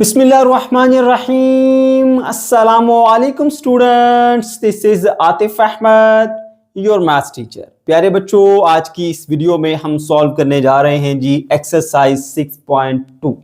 बिस्मिल्लाहिर्रहमानिर्रहीम अस्सलामुअलैकुम students, this is Atif Ahmad, your maths teacher. प्यारे बच्चों, आज की इस वीडियो में हम सॉल्व करने जा रहे हैं जी एक्सरसाइज 6.2।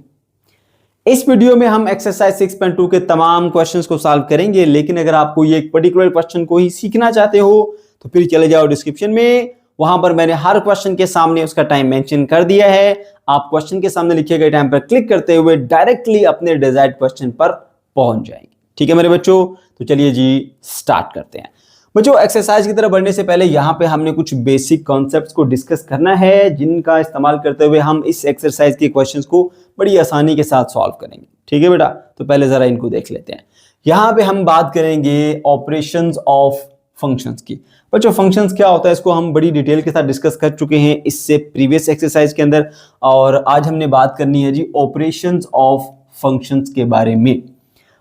इस वीडियो में हम एक्सरसाइज 6.2 के तमाम क्वेश्चंस को सॉल्व करेंगे, लेकिन अगर आपको ये एक पर्टिकुलर क्वेश्चन को ही सीखना चाहते हो तो फिर चले जाओ डिस्क्रिप्शन में, वहां पर मैंने हर क्वेश्चन के सामने उसका टाइम मेंशन कर दिया है। आप क्वेश्चन के सामने लिखे गए टाइम पर क्लिक करते हुए डायरेक्टली अपने डिजायर्ड क्वेश्चन पर पहुंच जाएंगे। ठीक है मेरे बच्चों, तो चलिए जी स्टार्ट करते हैं। बच्चों, एक्सरसाइज की तरफ बढ़ने से पहले यहाँ पे हमने कुछ बेसिक कॉन्सेप्ट्स को डिस्कस करना है, जिनका इस्तेमाल करते हुए हम इस एक्सरसाइज के क्वेश्चंस को बड़ी आसानी के साथ सॉल्व करेंगे। ठीक है बेटा, तो पहले जरा इनको देख लेते हैं। यहाँ पे हम बात करेंगे ऑपरेशंस ऑफ फंक्शंस की। बच्चों, फंक्शंस क्या होता है इसको हम बड़ी डिटेल के साथ डिस्कस कर चुके हैं इससे प्रीवियस एक्सरसाइज के अंदर, और आज हमने बात करनी है जी ऑपरेशंस ऑफ फंक्शंस के बारे में।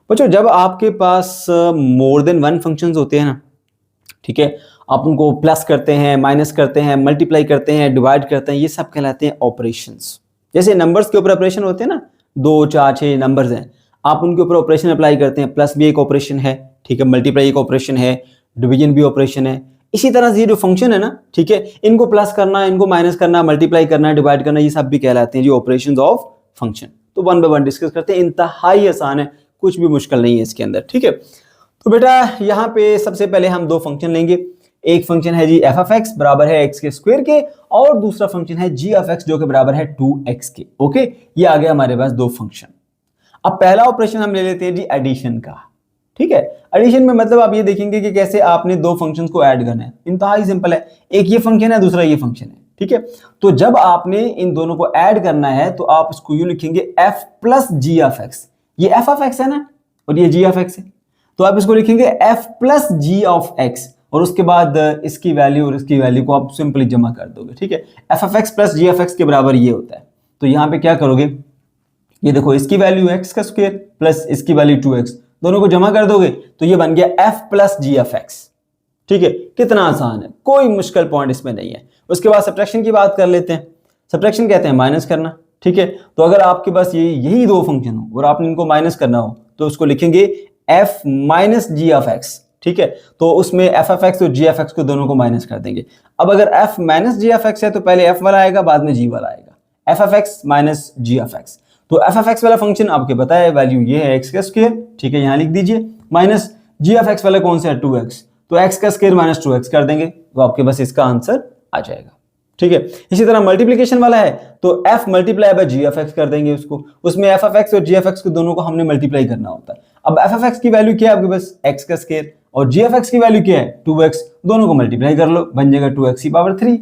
बच्चों, जब आपके पास मोर देन वन फंक्शंस होते हैं ना, ठीक है, आप उनको प्लस करते हैं, माइनस करते हैं, मल्टीप्लाई करते हैं, डिवाइड करते हैं, ये सब कहलाते हैं ऑपरेशंस। जैसे नंबर्स के ऊपर ऑपरेशन होते हैं ना, 2, 4, 6 नंबर्स हैं, आप उनके ऊपर ऑपरेशन अप्लाई करते हैं। प्लस भी एक ऑपरेशन है, ठीक है, मल्टीप्लाई एक ऑपरेशन है, डिवीजन भी ऑपरेशन है। इसी तरह से ये जो फंक्शन है ना, ठीक है, इनको प्लस करना, इनको माइनस करना, मल्टीप्लाई करना, डिवाइड करना, ये सब भी कहलाते हैं जी ऑपरेशंस ऑफ फंक्शन। तो वन बाय वन डिस्कस करते हैं, इंतहाई आसान है, कुछ भी मुश्किल नहीं है इसके अंदर। ठीक है, तो बेटा यहाँ पे सबसे पहले हम दो फंक्शन लेंगे। एक फंक्शन है जी एफ ऑफ एक्स बराबर है एक्स के स्क्वायर के, और दूसरा फंक्शन है जी ऑफ एक्स जो कि बराबर है 2x के। ओके, ये आ गया हमारे पास दो फंक्शन। अब पहला ऑपरेशन हम ले लेते हैं जी एडिशन का। ठीक है, एडिशन में मतलब आप ये देखेंगे कि कैसे आपने दो फंक्शंस को ऐड करना है। इंतहाई सिंपल है, एक ये फंक्शन है, दूसरा ये फंक्शन है। ठीक है, तो जब आपने इन दोनों को ऐड करना है तो आप इसको यूं लिखेंगे f plus g of x. ये f ऑफ एक्स है ना, और ये g ऑफ एक्स है, तो आप इसको लिखेंगे f plus g of x, और उसके बाद इसकी वैल्यू और इसकी वैल्यू को आप सिंपली जमा कर दोगे। ठीक है, f of x plus g of x के बराबर ये होता है। तो यहाँ पे क्या करोगे, ये देखो, इसकी वैल्यू x का स्क्वायर प्लस इसकी वैल्यू 2x, दोनों को जमा कर दोगे तो ये बन गया f plus g of x. ठीक है, कितना आसान है, कोई मुश्किल पॉइंट इसमें नहीं है। उसके बाद सब्ट्रैक्शन की बात कर लेते हैं। सब्ट्रैक्शन कहते हैं माइनस करना। ठीक है, तो अगर आपके पास यही दो फंक्शन हो और आपने इनको माइनस करना हो तो उसको लिखेंगे f minus g of x. ठीक है, तो उसमें f ऑफ एक्स और g ऑफ एक्स को दोनों को माइनस कर देंगे। अब अगर f minus g of x है तो पहले f वाला आएगा, बाद में g वाला आएगा। f of x minus g of x, तो f ऑफ एक्स वाला फंक्शन आपके पता है वैल्यू ये है x का स्क्वायर। ठीक है, यहां लिख दीजिए, माइनस g ऑफ एक्स वाला कौन सा है 2x, तो x का स्क्वायर माइनस 2x कर देंगे, तो आपके पास इसका आंसर आ जाएगा। ठीक है, इसी तरह मल्टीप्लिकेशन वाला है तो f multiply by g of x कर देंगे उसको, उसमें f ऑफ एक्स और g ऑफ एक्स को दोनों को हमने मल्टीप्लाई करना होता है। अब f ऑफ एक्स की वैल्यू क्या है आपके पास, x का स्क्वायर, और g ऑफ एक्स की वैल्यू क्या है 2x, दोनों को मल्टीप्लाई कर लो, बन जाएगा 2x की पावर 3।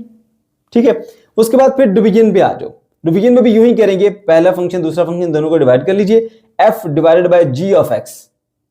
ठीक है, उसके बाद फिर डिवीजन पे आ जाओ। डिवीजन में भी यूं ही करेंगे, पहला फंक्शन दूसरा फंक्शन दोनों को डिवाइड कर लीजिए, f divided by g of x।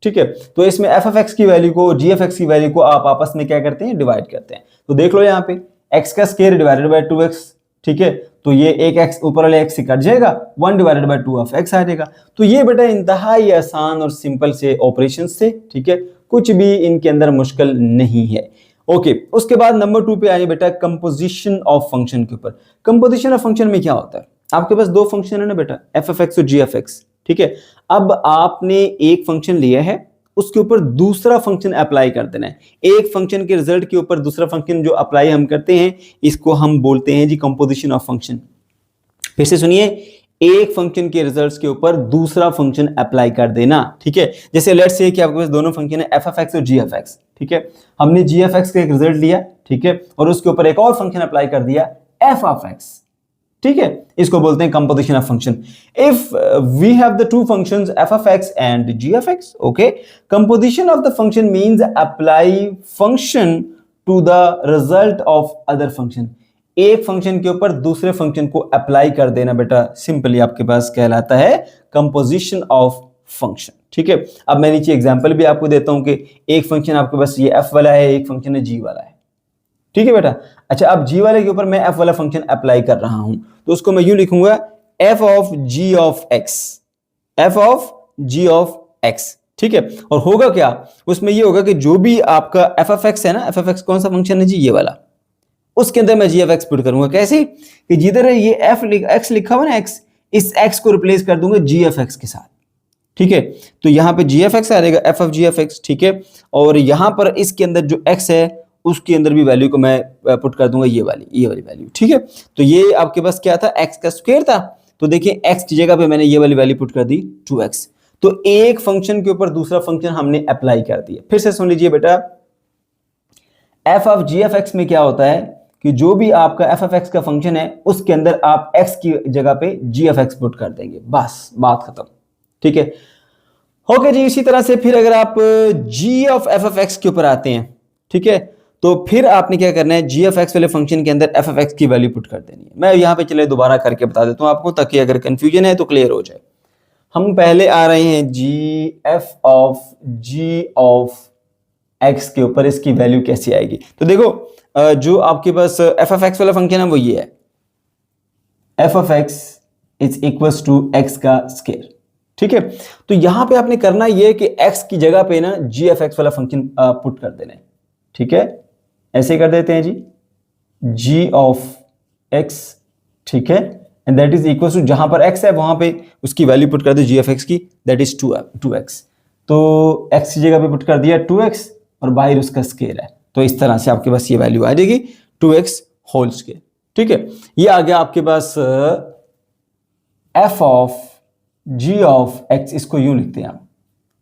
ठीक है, तो इसमें f ऑफ x की वैल्यू को g ऑफ x की वैल्यू को आप आपस में क्या करते हैं, डिवाइड करते हैं। तो देख लो यहाँ पे x का स्क्वायर डिवाइडेड बाय 2x। ठीक है, तो ये एक x ऊपर वाले x से कट जाएगा, 1 डिवाइडेड बाय 2 ऑफ x आ जाएगा। तो ये बेटा इंतहाई आसान और सिंपल से ऑपरेशन से, ठीक है, कुछ भी इनके अंदर मुश्किल नहीं है। ओके, उसके बाद नंबर 2 पे आइए बेटा, कंपोजिशन ऑफ फंक्शन के ऊपर। कंपोजिशन ऑफ फंक्शन में क्या होता है, आपके पास दो फंक्शन है ना बेटा, f ऑफ एक्स और g ऑफ एक्स। ठीक है, अब आपने एक फंक्शन लिया है, उसके ऊपर दूसरा फंक्शन अप्लाई कर देना है। एक फंक्शन के रिजल्ट के ऊपर दूसरा फंक्शन जो अप्लाई हम करते हैं, इसको हम बोलते हैं जी कंपोजिशन ऑफ फंक्शन। फिर से सुनिए, एक फंक्शन के रिजल्ट्स के ऊपर दूसरा फंक्शन अप्लाई कर देना। ठीक है, जैसे लेट्स से कि आपके पास दोनों फंक्शन है f ऑफ एक्स और g ऑफ एक्स। ठीक है, हमने g ऑफ एक्स का एक रिजल्ट लिया, ठीक है, और उसके ऊपर एक और फंक्शन अप्लाई कर दिया f ऑफ एक्स। ठीक है, इसको बोलते हैं composition of function. If we have the two functions f of x and g of x, okay, composition of the function means apply function to the result of other function. एक function के ऊपर दूसरे function को apply कर देना बेटा, simply आपके पास कहलाता है कंपोजिशन ऑफ फंक्शन। ठीक है, अब मैं नीचे एग्जांपल भी आपको देता हूं कि एक फंक्शन आपके पास ये f वाला है, एक फंक्शन है g वाला है। ठीक है बेटा, अच्छा, अब g वाले के ऊपर मैं f वाला फंक्शन अप्लाई कर रहा हूं, तो उसको मैं यूं लिखूंगा f of g of x, f of g of x। ठीक है, और होगा क्या, उसमें ये होगा कि जो भी आपका f ऑफ x है ना, f ऑफ x कौन सा फंक्शन है जी, ये वाला, उसके अंदर मैं g ऑफ x पुट करूंगा। कैसे कि जिधर ये x लिखा हुआ ना x, इस x को रिप्लेस कर दूंगा g ऑफ x के साथ। ठीक है। तो यहाँ पे जी एफ एक्स आ जाएगा, F of g F x, ठीक है। और यहाँ पर इसके अंदर जो एक्स है उसके अंदर भी वैल्यू को मैं पुट कर दूंगा ये वाली वैल्यू, ठीक है। तो ये आपके पास क्या था, एक्स का स्क्वायर था, तो देखिए एक्स की जगह पे मैंने ये वाली वैल्यू पुट कर दी 2x। तो एक फंक्शन के ऊपर दूसरा फंक्शन हमने अप्लाई कर दिया। फिर से सुन लीजिए बेटा, f of g F x में क्या होता है कि जो भी आपका एफ एफ एक्स का फंक्शन है उसके अंदर आप एक्स की जगह पे जी एफ एक्स पुट कर देंगे, बस बात खत्म, ठीक है। ओके जी, इसी तरह से फिर अगर आप जी ऑफ एफ एफ एक्स के ऊपर आते हैं, ठीक है, तो फिर आपने क्या करना है, जी एफ एक्स वाले फंक्शन के अंदर एफ एफ एक्स की वैल्यू पुट कर देनी है। मैं यहाँ पे चले दोबारा करके बता देता हूँ आपको, ताकि अगर कंफ्यूजन है तो क्लियर हो जाए। हम पहले आ रहे हैं जी F of ji of x के ऊपर इसकी वैल्यू कैसे आएगी। तो देखो जो आपके पास एफ एफ एक्स वाला फंक्शन है वो ये है, F of x is equal to x का स्क्वायर, ठीक है। तो यहां पे आपने करना ये है कि x की जगह पे ना जी एफ एक्स वाला फंक्शन पुट कर देना है, ठीक है। ऐसे कर देते हैं जी, जी ऑफ x, ठीक है, and that is equal to जहां पर x है वहां पे उसकी वैल्यू पुट कर दो जी एफ एक्स की, दैट इज 2x। तो x की जगह पे पुट कर दिया 2x और बाहर उसका स्क्वायर है, तो इस तरह से आपके पास ये वैल्यू आ जाएगी 2x होल स्क्वायर, ठीक है। ये आ गया आपके पास F of ji of X, इसको यूं लिखते हैं आप,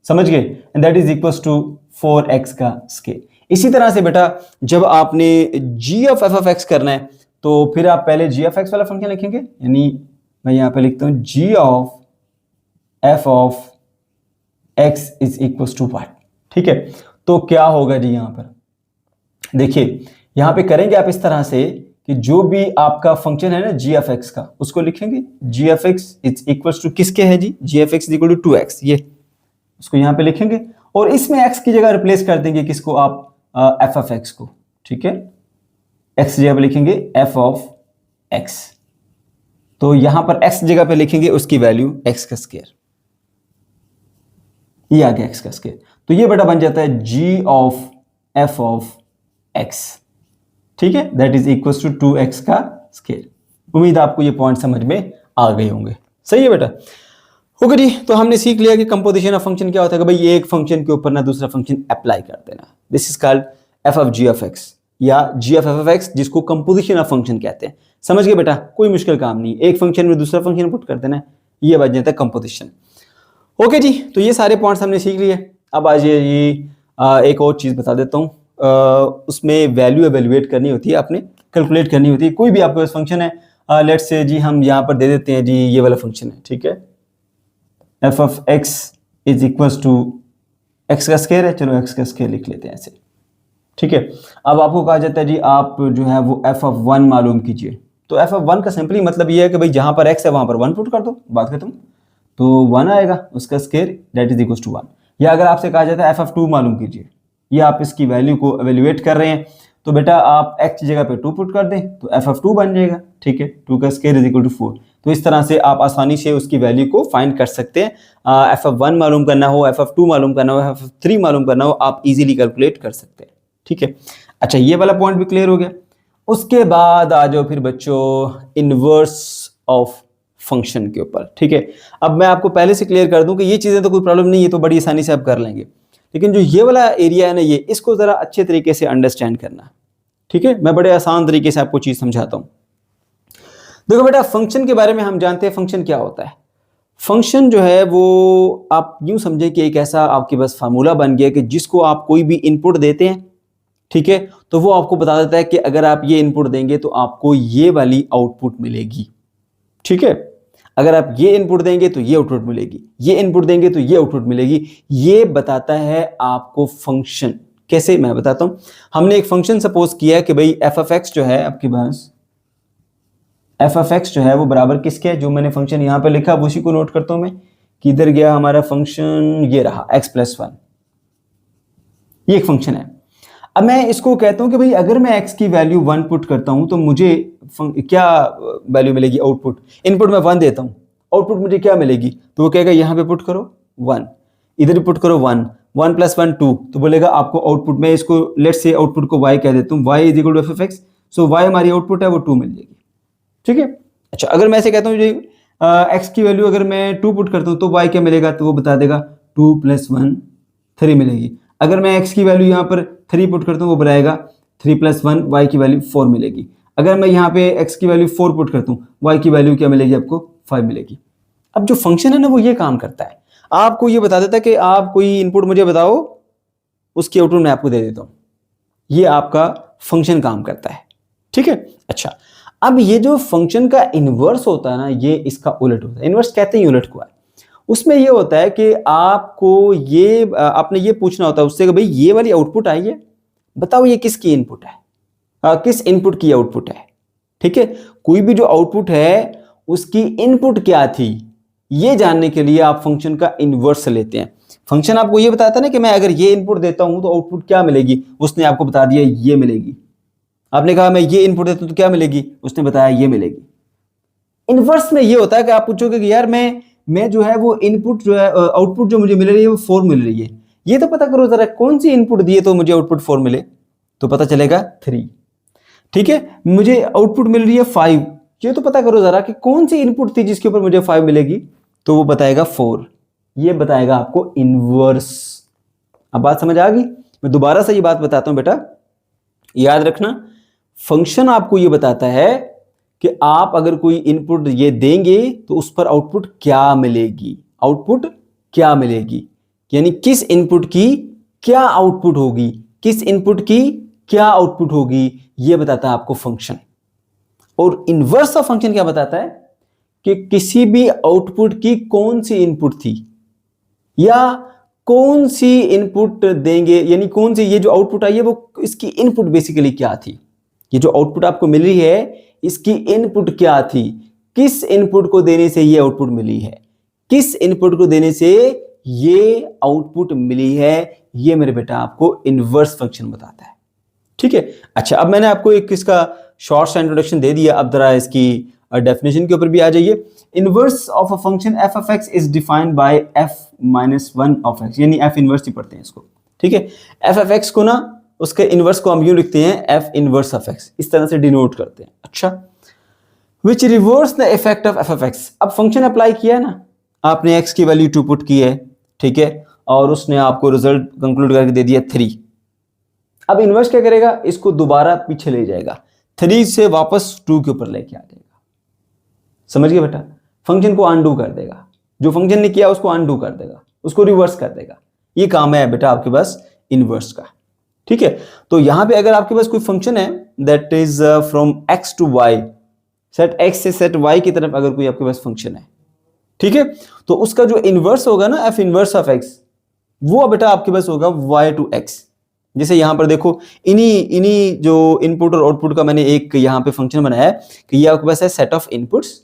समझ गए, and that is equal to 4x का स्क्वायर। इसी तरह से बेटा जब आपने जी ऑफ एफ ऑफ एक्स करना है तो फिर आप पहले जी ऑफ एक्स वाला फंक्शन लिखेंगे, यानी मैं यहां पे लिखता हूं G of F of x is equal to what, ठीक है। तो क्या होगा जी, यहां पर देखिए, यहां पे करेंगे आप इस तरह से कि जो भी आपका फंक्शन है ना जी एफ एक्स का, उसको लिखेंगे जी F X is equal to किसके है जी, G F X is equal to 2x, ये उसको यहां पे लिखेंगे और इसमें x की जगह रिप्लेस कर देंगे किसको, आप एफ ऑफ एक्स को, ठीक है। x की जगह पे लिखेंगे एफ ऑफ एक्स, तो यहां पर x जगह पे लिखेंगे उसकी वैल्यू x का स्क्वायर, ये आ गया x का स्क्वायर। तो ये बेटा बन जाता है जी ऑफ एफ ऑफ एक्स, ठीक है, that is equal to 2x का स्क्वायर। उम्मीद आपको ये पॉइंट समझ में आ गए होंगे, सही है बेटा। ओके जी, तो हमने सीख लिया कि कंपोजिशन ऑफ फंक्शन क्या होता है कि भाई एक फंक्शन के ऊपर ना दूसरा फंक्शन अप्लाई कर देना, this is called f of ji of x या g of F of x, जिसको कंपोजिशन ऑफ फंक्शन कहते हैं। समझ गए बेटा, कोई मुश्किल काम नहीं, एक फंक्शन में दूसरा फंक्शन पुट कर देना, ये बन जाता है कंपोजिशन। ओके जी, तो ये सारे पॉइंट्स हमने सीख लिए। अब आज ये एक और चीज बता देता हूँ, उसमें वैल्यू एवेल्युएट करनी होती है, आपने कैलकुलेट करनी होती है। कोई भी आपके पास फंक्शन है, लेट्स से जी हम यहाँ पर दे देते हैं जी ये वाला फंक्शन है, ठीक है, F of x is equal to x का स्क्वायर है, चलो एक्स का स्क्वायर लिख लेते हैं ऐसे, ठीक है। अब आपको कहा जाता है जी आप जो है वो एफ ऑफ 1 मालूम कीजिए। तो एफ ऑफ 1 का सिंपली मतलब ये है कि भाई जहां पर एक्स है वहां पर 1 पुट कर दो, बात खत्म। तो 1 आएगा उसका square, that is equal to 1। या अगर आपसे कहा जाता है एफ ऑफ 2 मालूम कीजिए, ये आप इसकी वैल्यू को एवेल्युएट कर रहे हैं, तो बेटा आप x की जगह पे 2 पुट कर दें तो एफ ऑफ 2 बन जाएगा, ठीक है, 2 का स्क्वायर इज इक्वल टू 4। तो इस तरह से आप आसानी से उसकी वैल्यू को फाइंड कर सकते हैं। एफ ऑफ 1 मालूम करना हो, एफ ऑफ 2 मालूम करना हो, एफ ऑफ 3 मालूम करना हो, आप इजीली कैलकुलेट कर सकते हैं, ठीक है। अच्छा, ये वाला पॉइंट भी क्लियर हो गया। उसके बाद आ जाओ फिर बच्चों इनवर्स ऑफ फंक्शन के ऊपर, ठीक है। अब मैं आपको पहले से क्लियर कर दूं कि ये चीजें तो कोई प्रॉब्लम नहीं है, तो बड़ी आसानी से आप कर लेंगे, लेकिन जो ये वाला एरिया है ना, ये इसको जरा अच्छे तरीके से अंडरस्टैंड करना, ठीक है। मैं बड़े आसान तरीके से आपको चीज समझाता हूं। देखो बेटा, फंक्शन के बारे में हम जानते हैं फंक्शन क्या होता है। फंक्शन जो है वो आप यूं समझे कि एक ऐसा आपके पास फार्मूला बन गया कि जिसको आप कोई भी इनपुट देते हैं, ठीक है, तो वो आपको बता देता है कि अगर आप ये इनपुट देंगे तो आपको ये वाली आउटपुट मिलेगी, ठीक है। अगर आप ये इनपुट देंगे तो ये आउटपुट मिलेगी, ये इनपुट देंगे तो ये आउटपुट मिलेगी। ये बताता है आपको फंक्शन। कैसे, मैं बताता हूं। हमने एक फंक्शन सपोज किया है कि भाई एफ ऑफ एक्स जो है आपके पास, एफ ऑफ एक्स जो है वो बराबर किसके है, जो मैंने फंक्शन यहां पे लिखा उसी को नोट करता हूं मैं, किधर गया हमारा फंक्शन, ये रहा x प्लस 1, ये एक फंक्शन है। अब मैं इसको कहता हूं कि भाई अगर मैं x की वैल्यू 1 पुट करता हूं तो मुझे क्या वैल्यू मिलेगी, आउटपुट। इनपुट में 1 देता हूं, आउटपुट मुझे क्या मिलेगी, तो वो कहेगा यहां पे पुट करो 1, इधर पुट करो 1, 1 प्लस 1 2, तो बोलेगा आपको आउटपुट, मैं इसको लेट्स से आउटपुट को y कह देता हूं, y is equal to F of x, so y हमारी आउटपुट है वो 2 मिल जाएगी, ठीक है। अच्छा, अगर मैं ऐसे कहता हूं एक्स की वैल्यू अगर मैं 2 पुट करता हूँ तो वाई क्या मिलेगा, तो वो बता देगा 2 + 1 3 मिलेगी। अगर मैं एक्स की वैल्यू यहाँ पर 3 पुट करता हूँ वो बनाएगा 3 + 1 वाई की वैल्यू 4 मिलेगी। अगर मैं यहाँ पे एक्स की वैल्यू 4 पुट करता हूँ वाई की वैल्यू क्या मिलेगी आपको 5 मिलेगी। अब जो फंक्शन है ना वो ये काम करता है, आपको ये बता देता है कि आप कोई इनपुट मुझे बताओ, उसकी आउटपुट मैं आपको दे देता हूँ। ये आपका फंक्शन काम करता है, ठीक है। अच्छा, अब ये जो फंक्शन का इनवर्स होता है ना, ये इसका उलट होता है। इनवर्स कहते हैं उलट को है। उसमें ये होता है कि आपको ये आपने ये पूछना होता है उससे कि भाई ये वाली आउटपुट आई है, बताओ ये किसकी इनपुट है, किस इनपुट की आउटपुट है, ठीक है। कोई भी जो आउटपुट है उसकी इनपुट क्या थी, ये जानने के लिए आप फंक्शन का इनवर्स लेते हैं। फंक्शन आपको ये बताता है ना कि मैं अगर ये इनपुट देता हूं तो आउटपुट क्या मिलेगी, उसने आपको बता दिया ये मिलेगी। आपने कहा मैं ये इनपुट देता हूं तो क्या मिलेगी, उसने बताया ये मिलेगी। इनवर्स में ये होता है कि आप पूछोगे कि यार मैं जो है वो इनपुट जो है आउटपुट जो मुझे मिल रही है वो 4 मिल रही है, ये तो पता करो जरा कौन सी इनपुट दिए तो मुझे आउटपुट 4 मिले, तो पता चलेगा 3, ठीक है। मुझे आउटपुट मिल रही है 5, ये तो पता करो जरा कि कौन सी इनपुट थी जिसके ऊपर मुझे 5 मिलेगी, तो वो बताएगा 4। ये बताएगा आपको इनवर्स। अब बात समझ आ गई। मैं दोबारा से ये बात बताता हूं बेटा, याद रखना, फंक्शन आपको ये बताता है कि आप अगर कोई इनपुट ये देंगे तो उस पर आउटपुट क्या मिलेगी, आउटपुट क्या मिलेगी, यानी किस इनपुट की क्या आउटपुट होगी, किस इनपुट की क्या आउटपुट होगी, ये बताता है आपको फंक्शन। और इनवर्स ऑफ फंक्शन क्या बताता है कि किसी भी आउटपुट की कौन सी इनपुट थी या कौन सी इनपुट देंगे, यानी कौन सी ये जो आउटपुट आई है वो इसकी इनपुट बेसिकली क्या थी। ये जो आउटपुट आपको मिल रही है इसकी इनपुट क्या थी, किस इनपुट को देने से ये आउटपुट मिली है, किस इनपुट को देने से ये आउटपुट मिली है, ये मेरे बेटा आपको इनवर्स फंक्शन बताता है, ठीक है। अच्छा, अब मैंने आपको एक इसका शॉर्ट सा इंट्रोडक्शन दे दिया, अब जरा इसकी डेफिनेशन के ऊपर भी आ जाइए। Inverse of a function F of x is defined by F minus 1 of x, यानी एफ इनवर्स ही पढ़ते हैं इसको, ठीक है। एफ ऑफ एक्स को ना उसके इनवर्स को हम यूं लिखते हैं एफ इनवर्स ऑफ एक्स, इस तरह से डिनोट करते हैं। अच्छा, which reverse the effect of F of X. अब फंक्शन अप्लाई किया है ना, आपने एक्स की वैल्यू 2 पुट की है, ठीक है, और उसने आपको रिजल्ट कंक्लूड करके दे दिया 3। अब इनवर्स क्या करेगा, इसको दोबारा पीछे ले जाएगा, 3 से वापस 2 के ऊपर लेके आ जाएगा। समझ गए बेटा, फंक्शन को अनडू कर देगा, जो फंक्शन ने किया उसको अनडू कर देगा, उसको रिवर्स कर देगा। ये काम है बेटा आपके पास इनवर्स का, ठीक है। तो यहां पे अगर आपके पास कोई फंक्शन है that is from x to y, set x से सेट वाई की तरफ अगर कोई आपके पास फंक्शन है, ठीक है, तो उसका जो इनवर्स होगा ना एफ इनवर्स ऑफ एक्स, वो बेटा आपके पास होगा वाई टू एक्स। जैसे यहां पर देखो, इन्हीं जो इनपुट और आउटपुट का मैंने एक यहां पे फंक्शन बनाया है कि ये आपके पास है सेट ऑफ इनपुट्स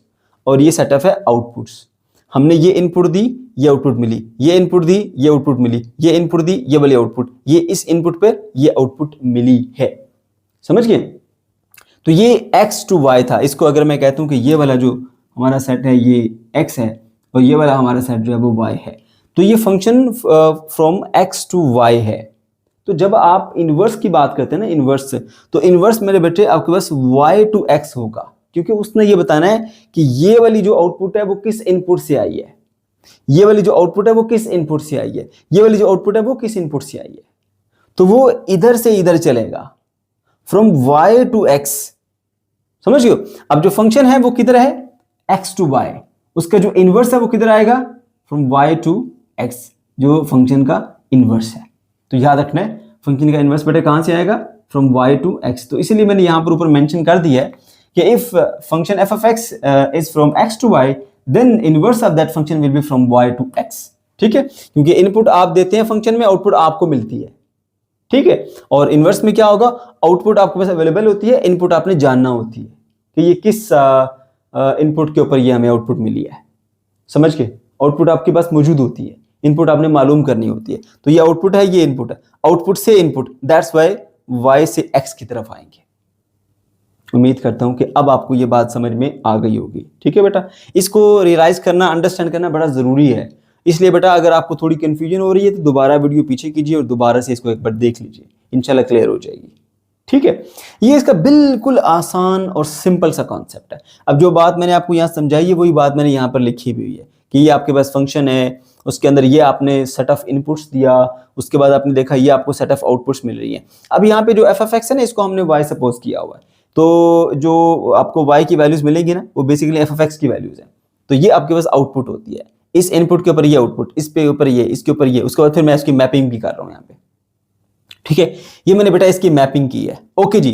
और ये सेट ऑफ है आउटपुट्स। हमने ये इनपुट दी, ये आउटपुट मिली, ये इनपुट दी, ये आउटपुट मिली, ये इनपुट दी, ये वाली आउटपुट, ये इस इनपुट पे ये आउटपुट मिली है। समझ गए। तो ये x टू y था। इसको अगर मैं कहता हूं कि ये वाला जो हमारा सेट है ये x है और ये वाला हमारा सेट जो है वो y है, तो ये function from x to y है। तो जब आप इनवर्स की बात करते हैं ना, इनवर्स से, तो इनवर्स मेरे बेटे आपके पास y टू x होगा, क्योंकि उसने ये बताना है कि ये वाली जो आउटपुट है वो किस इनपुट से आई है, ये वाली जो आउटपुट है वो किस इनपुट से आई है, ये वाली जो आउटपुट है वो किस इनपुट से आई है। तो वो इधर से इधर चलेगा, फ्रॉम y टू x। समझ गए। अब जो फंक्शन है वो किधर है, x टू y, उसका जो इनवर्स है वो किधर आएगा, फ्रॉम y टू x, जो फंक्शन का इनवर्स है। तो याद रखना है फंक्शन का इनवर्स बेटे कहां से आएगा, फ्रॉम y टू x। तो इसीलिए मैंने यहां पर ऊपर मेंशन कर दिया है कि if function f of x is from x to y, then inverse of that function will be from y to x। ठीक है, क्योंकि इनपुट आप देते हैं फंक्शन में, आउटपुट आपको मिलती है। ठीक है, और इनवर्स में क्या होगा, आउटपुट आपके पास अवेलेबल होती है, इनपुट आपने जानना होती है कि ये किस इनपुट के ऊपर ये हमें आउटपुट मिली है। समझ के, आउटपुट आपके पास मौजूद होती है, इनपुट आपने मालूम करनी होती है। तो ये आउटपुट है, ये इनपुट है, आउटपुट से इनपुट, दैट्स वाई y से x की तरफ आएंगे। उम्मीद करता हूं कि अब आपको ये बात समझ में आ गई होगी। ठीक है बेटा, इसको रियलाइज करना, अंडरस्टैंड करना बड़ा जरूरी है। इसलिए बेटा अगर आपको थोड़ी कंफ्यूजन हो रही है तो दोबारा वीडियो पीछे कीजिए और दोबारा से इसको एक बार देख लीजिए, इंशाल्लाह क्लियर हो जाएगी। ठीक है, ये इसका बिल्कुल आसान और सिंपल सा कॉन्सेप्ट है। अब जो बात मैंने आपको यहाँ समझाई है वही बात मैंने यहाँ पर लिखी भी हुई है कि ये आपके पास फंक्शन है, उसके अंदर ये आपने सेट ऑफ इनपुट्स दिया, उसके बाद आपने देखा ये आपको सेट ऑफ आउटपुट्स मिल रही है। अब यहाँ पे जो एफ ऑफ एक्स है ना, इसको हमने वाई सपोज किया हुआ है, तो जो आपको वाई की वैल्यूज मिलेंगी ना, वो बेसिकली एफ ऑफ एक्स की वैल्यूज है। तो ये आपके पास आउटपुट होती है, इस इनपुट के ऊपर ये आउटपुट, इस पे ऊपर ये, इसके ऊपर ये, उसके बाद फिर मैं इसकी मैपिंग भी कर रहा हूँ यहाँ पे। ठीक है, ये मैंने बेटा इसकी मैपिंग की है। ओके जी,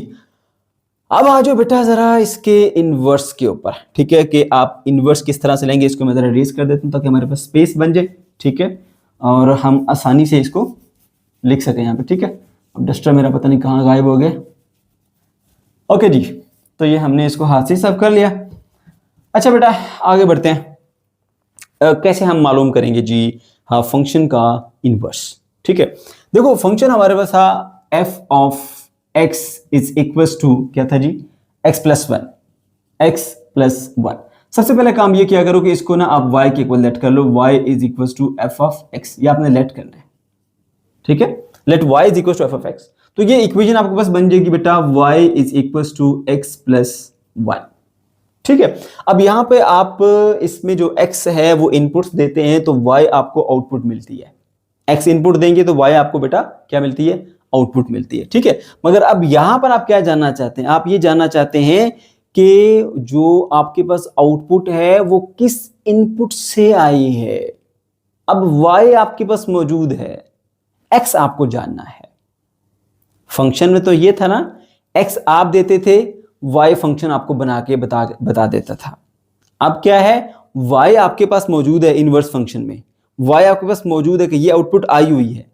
अब आ जाओ बेटा जरा इसके इनवर्स के ऊपर। ठीक है, कि आप इनवर्स किस तरह से लेंगे, इसको मैं जरा रेज कर देता हूँ ताकि हमारे पास स्पेस बन जाए। ठीक है, और हम आसानी से इसको लिख सकें यहाँ पे। ठीक है, अब डस्टर मेरा पता नहीं कहाँ गायब हो गया। ओके जी, तो ये हमने इसको हाथ से सब कर लिया। अच्छा बेटा आगे बढ़ते हैं। कैसे हम मालूम करेंगे जी हाँ फंक्शन का इनवर्स। ठीक है, देखो फंक्शन हमारे पास था F of x is equals to क्या था जी, X plus one, X plus one. सबसे पहले काम ये किया करो कि इसको ना आप y के इक्वल लेट कर लो, y is equals to F of x, ये आपने लेट करना है। ठीक है, let y is equals to F of x, तो ये इक्वेशन आपके पास बन जाएगी बेटा y is equals to x plus one. ठीक है, अब यहां पे आप इसमें जो x है वो इनपुट्स देते हैं तो y आपको आउटपुट मिलती है। x इनपुट देंगे तो y आपको बेटा क्या मिलती है, आउटपुट मिलती है। ठीक है, मगर अब यहां पर आप क्या जानना चाहते हैं, आप ये जानना चाहते हैं कि जो आपके पास आउटपुट है वो किस इनपुट से आई है। अब y आपके पास मौजूद है, x आपको जानना है। फंक्शन में तो ये था ना, x आप देते थे, y फंक्शन आपको बना के बता देता था। अब क्या है, y आपके पास मौजूद है इनवर्स फंक्शन में, y आपके पास मौजूद है कि ये आउटपुट आई हुई है।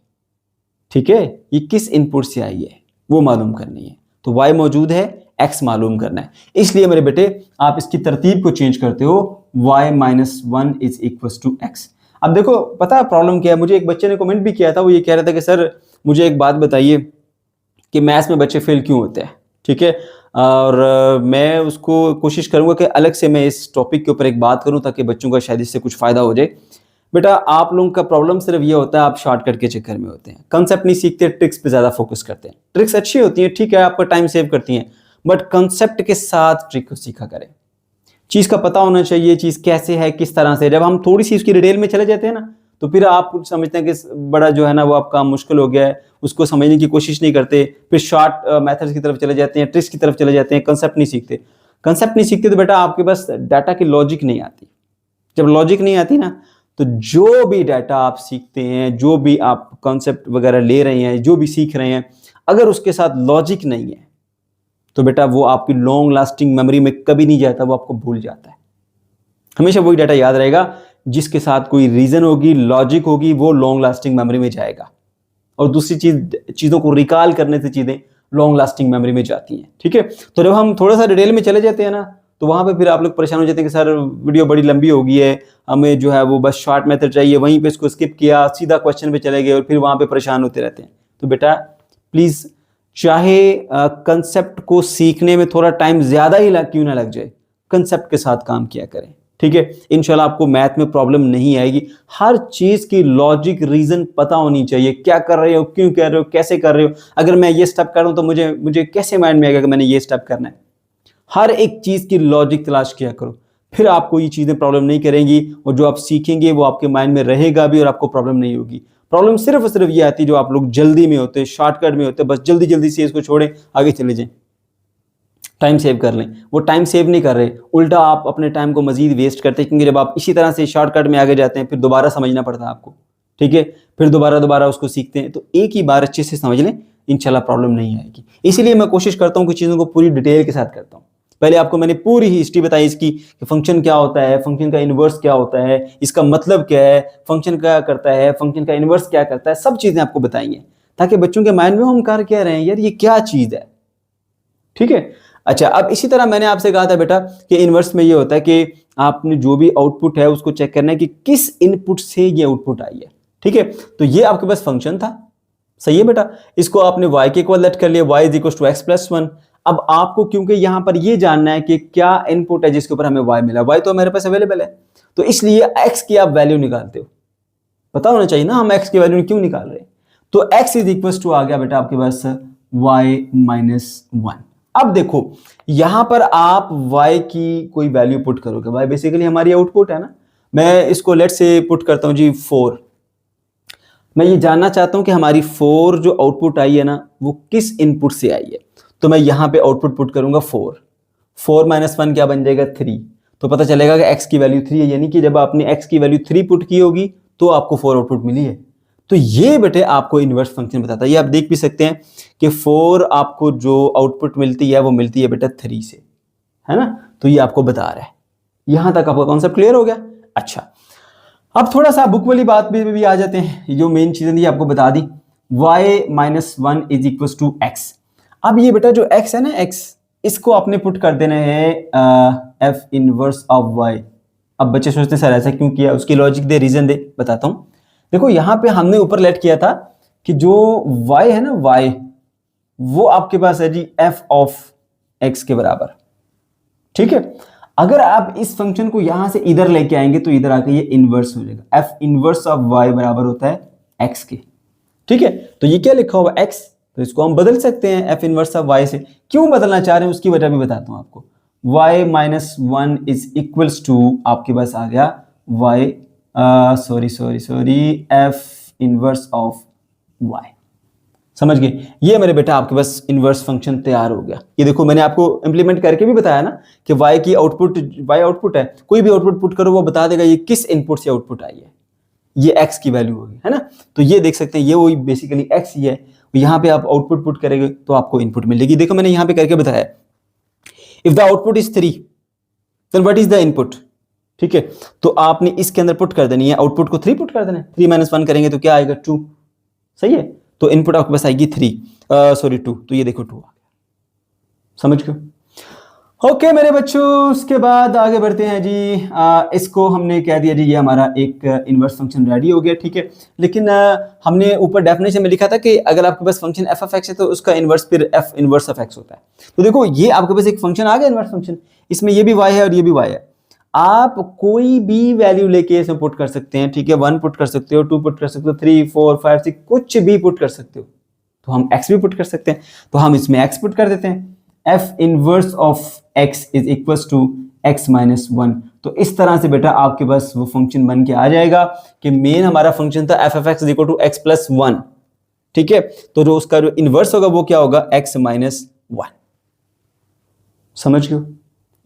ठीक है, ये किस इनपुट से आई है वो मालूम करनी है, तो y मौजूद है, x मालूम करना है। इसलिए मेरे बेटे आप इसकी तरतीब को चेंज करते हो, y minus one is equal to x. अब देखो पता है प्रॉब्लम क्या है, मुझे एक बच्चे ने कमेंट भी किया था, वो ये कह रहा था कि सर मुझे एक बात बताइए कि मैथ्स में बच्चे फेल क्यों होते हैं। ठीक है, और मैं उसको कोशिश करूंगा कि अलग से मैं इस टॉपिक के ऊपर एक बात करूं ताकि बच्चों का शायद इससे कुछ फ़ायदा हो जाए। बेटा आप लोगों का प्रॉब्लम सिर्फ ये होता है आप शॉर्टकट के चक्कर में होते हैं, कंसेप्ट नहीं सीखते, ट्रिक्स पे ज़्यादा फोकस करते हैं। ट्रिक्स अच्छी होती हैं, ठीक है, आपका टाइम सेव करती हैं, बट कंसेप्ट के साथ ट्रिक को सीखा करें। चीज़ का पता होना चाहिए, चीज़ कैसे है, किस तरह से। जब हम थोड़ी सी उसकी डिटेल में चले जाते हैं ना, तो फिर आप समझते हैं कि बड़ा जो है ना वो आपका मुश्किल हो गया है, उसको समझने की कोशिश नहीं करते, फिर शॉर्ट मेथड्स की तरफ चले जाते हैं, ट्रिक्स की तरफ चले जाते हैं, कंसेप्ट नहीं सीखते। कंसेप्ट नहीं सीखते तो बेटा आपके पास डाटा की लॉजिक नहीं आती। जब लॉजिक नहीं आती ना, तो जो भी डाटा आप सीखते हैं, जो भी आप कॉन्सेप्ट वगैरह ले रहे हैं, जो भी सीख रहे हैं, अगर उसके साथ लॉजिक नहीं है तो बेटा वो आपकी लॉन्ग लास्टिंग मेमोरी में कभी नहीं जाता, वो आपको भूल जाता है। हमेशा वही डाटा याद रहेगा जिसके साथ कोई रीजन होगी, लॉजिक होगी, वो लॉन्ग लास्टिंग मेमोरी में जाएगा। और दूसरी चीज़ों को रिकॉल करने से चीज़ें लॉन्ग लास्टिंग मेमोरी में जाती हैं। ठीक है, तो जब हम थोड़ा सा डिटेल में चले जाते हैं ना, तो वहाँ पे फिर आप लोग परेशान हो जाते हैं कि सर वीडियो बड़ी लंबी हो गई है, हमें जो है वो बस शॉर्ट मेथड चाहिए, वहीं पे इसको स्किप किया, सीधा क्वेश्चन पे चले गए और फिर वहाँ पे परेशान होते रहते हैं। तो बेटा प्लीज़, चाहे कंसेप्ट को सीखने में थोड़ा टाइम ज़्यादा ही क्यों ना लग जाए, कंसेप्ट के साथ काम किया करें। ठीक है, इंशाल्लाह आपको मैथ में प्रॉब्लम नहीं आएगी। हर चीज़ की लॉजिक रीज़न पता होनी चाहिए, क्या कर रहे हो, क्यों कर रहे हो, कैसे कर रहे हो। अगर मैं ये स्टेप कर रहा हूँ तो मुझे कैसे माइंड में आएगा कि मैंने ये स्टेप करना है। हर एक चीज़ की लॉजिक तलाश किया करो, फिर आपको ये चीज़ें प्रॉब्लम नहीं करेंगी, और जो आप सीखेंगे वो आपके माइंड में रहेगा भी और आपको प्रॉब्लम नहीं होगी। प्रॉब्लम सिर्फ और सिर्फ ये आती है जो आप लोग जल्दी में होते हैं, शॉर्टकट में होते हैं, बस जल्दी जल्दी से इसको छोड़ें, आगे चले जाएं, टाइम सेव कर लें। वो टाइम सेव नहीं कर रहे, उल्टा आप अपने टाइम को मजीद वेस्ट करते हैं, क्योंकि जब आप इसी तरह से शॉर्टकट में आगे जाते हैं फिर दोबारा समझना पड़ता है आपको। ठीक है, फिर दोबारा उसको सीखते हैं, तो एक ही बार अच्छे से समझ लें, इंशाल्लाह प्रॉब्लम नहीं आएगी। इसीलिए मैं कोशिश करता हूँ कि चीज़ों को पूरी डिटेल के साथ करता हूँ। पहले आपको मैंने पूरी हिस्ट्री बताई इसकी कि फंक्शन क्या होता है, फंक्शन का इनवर्स क्या होता है, इसका मतलब क्या है, फंक्शन क्या करता है, फंक्शन का इनवर्स क्या करता है, सब चीज़ें आपको बताई हैं ताकि बच्चों के माइंड में हम कर क्या रहे हैं, यार ये क्या चीज़ है। ठीक है, अच्छा अब इसी तरह मैंने आपसे कहा था बेटा कि इनवर्स में ये होता है कि आपने जो भी आउटपुट है उसको चेक करना है कि किस इनपुट से ये आउटपुट आई है। ठीक है, तो ये आपके पास फंक्शन था, सही है बेटा, इसको आपने y के इक्वल लेट कर लिया, y is equal to x plus one. अब आपको क्योंकि यहां पर ये जानना है कि क्या इनपुट है जिसके ऊपर हमें y मिला, y तो मेरे पास अवेलेबल है, तो इसलिए x की आप वैल्यू निकालते हो। पता होना चाहिए ना हम x की वैल्यू क्यों निकाल रहे हैं। तो x इज इक्वल टू आ गया बेटा आपके पास y माइनस 1। अब देखो यहां पर आप y की कोई वैल्यू पुट करोगे, y बेसिकली हमारी आउटपुट है ना। मैं इसको लेट से पुट करता हूं जी 4। मैं ये जानना चाहता हूं कि हमारी 4 जो आउटपुट आई है ना वो किस इनपुट से आई है। तो मैं यहां पे आउटपुट पुट करूंगा 4। 4 माइनस 1 क्या बन जाएगा 3। तो पता चलेगा कि x की वैल्यू 3 है, यानी कि जब आपने x की वैल्यू 3 पुट की होगी तो आपको 4 आउटपुट मिली है। तो ये बेटे आपको इनवर्स फंक्शन बताता है। ये आप देख भी सकते हैं कि 4 आपको जो आउटपुट मिलती है वो मिलती है बेटा 3 से, है ना। तो ये आपको बता रहा है। यहां तक आपका कॉन्सेप्ट क्लियर हो गया। अच्छा, अब थोड़ा सा बुक वाली बात भी आ जाते हैं। जो मेन चीजें थी आपको बता दी, y minus 1 is equal to x. अब ये बेटा जो x है ना, x इसको आपने पुट कर देना है f इनवर्स ऑफ y। अब बच्चे सोचते हैं सर ऐसा क्यों किया, उसकी लॉजिक दे, रीजन दे, बताता हूं। देखो यहां पे हमने ऊपर लेट किया था कि जो y है ना, y वो आपके पास है जी f ऑफ x के बराबर, ठीक है। अगर आप इस फंक्शन को यहां से इधर लेके आएंगे तो इधर आके ये इनवर्स हो जाएगा। f इनवर्स ऑफ y बराबर होता है x के, ठीक है। तो ये क्या लिखा हुआ x, तो इसको हम बदल सकते हैं f इनवर्स ऑफ y से। क्यों बदलना चाह रहे हैं उसकी वजह भी बताता हूं आपको। y minus 1 is equals to आपके पास आ गया y f inverse of y। समझ गए। ये मेरे बेटा आपके पास इनवर्स फंक्शन तैयार हो गया। ये देखो मैंने आपको इंप्लीमेंट करके भी बताया ना कि y की आउटपुट, y आउटपुट है, कोई भी आउटपुट पुट करो वो बता देगा ये किस इनपुट से आउटपुट आई है, ये x की वैल्यू होगी, है ना। तो ये देख सकते हैं ये वही बेसिकली x ही है। यहाँ पे आप आउटपुट पुट करेंगे तो आपको इनपुट मिलेगी। देखो मैंने यहाँ पे करके बताया, if the output is 3 then what is the input, ठीक है। तो आपने इसके अंदर पुट कर देनी है, आउटपुट को 3 पुट कर देना है। 3 माइनस 1 करेंगे तो क्या आएगा 2, सही है। तो इनपुट आपके पास आएगी 2। तो ये देखो 2 आ गया, समझ गए। ओके मेरे बच्चों, उसके बाद आगे बढ़ते हैं जी। इसको हमने कह दिया जी ये हमारा एक इनवर्स फंक्शन रेडी हो गया, ठीक है। लेकिन हमने ऊपर डेफिनेशन में लिखा था कि अगर आपके पास फंक्शन f ऑफ x है तो उसका इनवर्स फिर f इनवर्स ऑफ x होता है। तो देखो ये आपके पास एक फंक्शन आ गया इनवर्स फंक्शन, इसमें ये भी y है और ये भी y है। आप कोई भी वैल्यू लेके इसमें पुट कर सकते हैं, ठीक है। 1 पुट कर सकते हो, 2 पुट कर सकते हो, 3 4 5 6 कुछ भी पुट कर सकते हो। तो हम x भी पुट कर सकते हैं, तो हम इसमें x पुट कर देते हैं। f inverse of x is equal to x minus 1। तो इस तरह से बेटा आपके पास वो फंक्शन बन के आ जाएगा कि मेन हमारा फंक्शन था f of x is equal to x plus 1, ठीक है। तो जो उसका जो इनवर्स होगा वो क्या होगा x माइनस 1। समझ गए।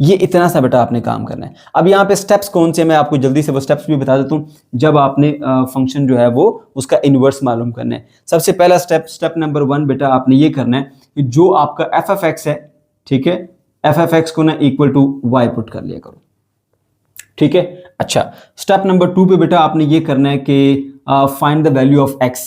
ये इतना सा बेटा आपने काम करना है। अब यहाँ पे स्टेप्स कौन से, मैं आपको जल्दी से वो स्टेप्स भी बता देता हूँ जब आपने फंक्शन जो है वो उसका इनवर्स मालूम करना है। सबसे पहला स्टेप नंबर 1 बेटा आपने ये करना है कि जो आपका f ऑफ x है, ठीक है, f ऑफ x को ना इक्वल टू y पुट कर लिया करो, ठीक है। अच्छा, स्टेप नंबर 2 पे बेटा आपने ये करना है कि find the value of x,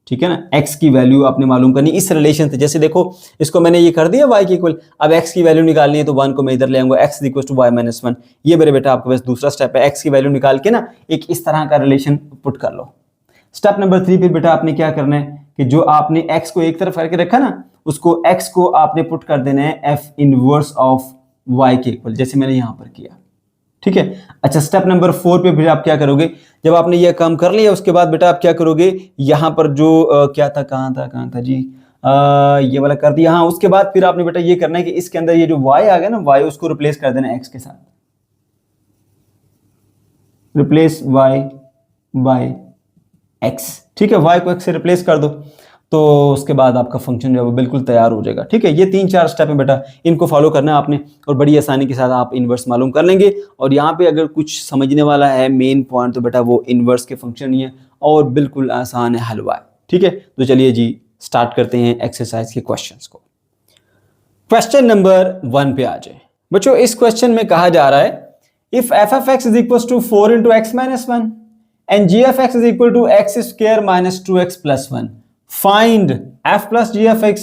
ठीक है ना। x की वैल्यू आपने मालूम करनी इस रिलेशन से। जैसे देखो इसको मैंने ये कर दिया y के इक्वल, अब x की वैल्यू निकालनी है तो 1 को मैं इधर ले आऊंगा, x is equal to y minus 1। ये मेरे बेटा आपके पास दूसरा स्टेप है, x की वैल्यू निकाल के ना एक इस तरह का रिलेशन पुट कर लो। स्टेप नंबर 3 फिर बेटा आपने क्या करना है कि जो आपने x को एक तरफ करके रखा ना, उसको x को आपने पुट कर देना है f इनवर्स ऑफ y के इक्वल, जैसे मैंने यहां पर किया, ठीक है। अच्छा, स्टेप नंबर 4 पे फिर आप क्या करोगे, जब आपने ये काम कर लिया उसके बाद बेटा आप क्या करोगे, यहां पर जो क्या था, कहां था जी, ये वाला कर दिया। हाँ, उसके बाद फिर आपने बेटा ये करना है कि इसके अंदर ये जो y आ गया ना, y उसको रिप्लेस कर देना x के साथ, रिप्लेस y बाय x, ठीक है। y को x से रिप्लेस कर दो तो उसके बाद आपका फंक्शन जो है वो बिल्कुल तैयार हो जाएगा, ठीक है। ये 3-4 स्टेप है बेटा, इनको फॉलो करना है आपने और बड़ी आसानी के साथ आप इनवर्स मालूम कर लेंगे। और यहाँ पे अगर कुछ समझने वाला है मेन पॉइंट तो बेटा वो इनवर्स के फंक्शन ही है और बिल्कुल आसान है, हलवा है, ठीक है। तो चलिए जी स्टार्ट करते हैं एक्सरसाइज के क्वेश्चंस को। क्वेश्चन नंबर 1 पे आ जाए बच्चों। इस क्वेश्चन में कहा जा रहा है if f of x is equals to 4 into x minus 1 and g of x is equal to x square minus 2x plus 1, find f plus g of x,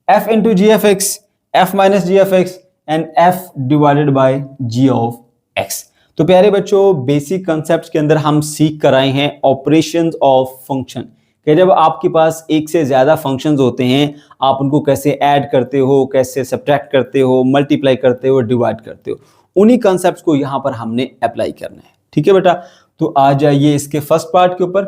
f into g of x, f minus g of x and f divided by g of x। तो प्यारे बच्चों, basic concepts के अंदर हम सीख कर आए हैं ऑपरेशंस ऑफ फंक्शन, कि जब आपके पास एक से ज्यादा फंक्शंस होते हैं आप उनको कैसे ऐड करते हो, कैसे सब्ट्रैक्ट करते हो, मल्टीप्लाई करते हो, डिवाइड करते हो। उन्हीं कॉन्सेप्ट्स को यहां पर हमने अप्लाई करना है, ठीक है बेटा। तो आ जाइए इसके फर्स्ट पार्ट के ऊपर।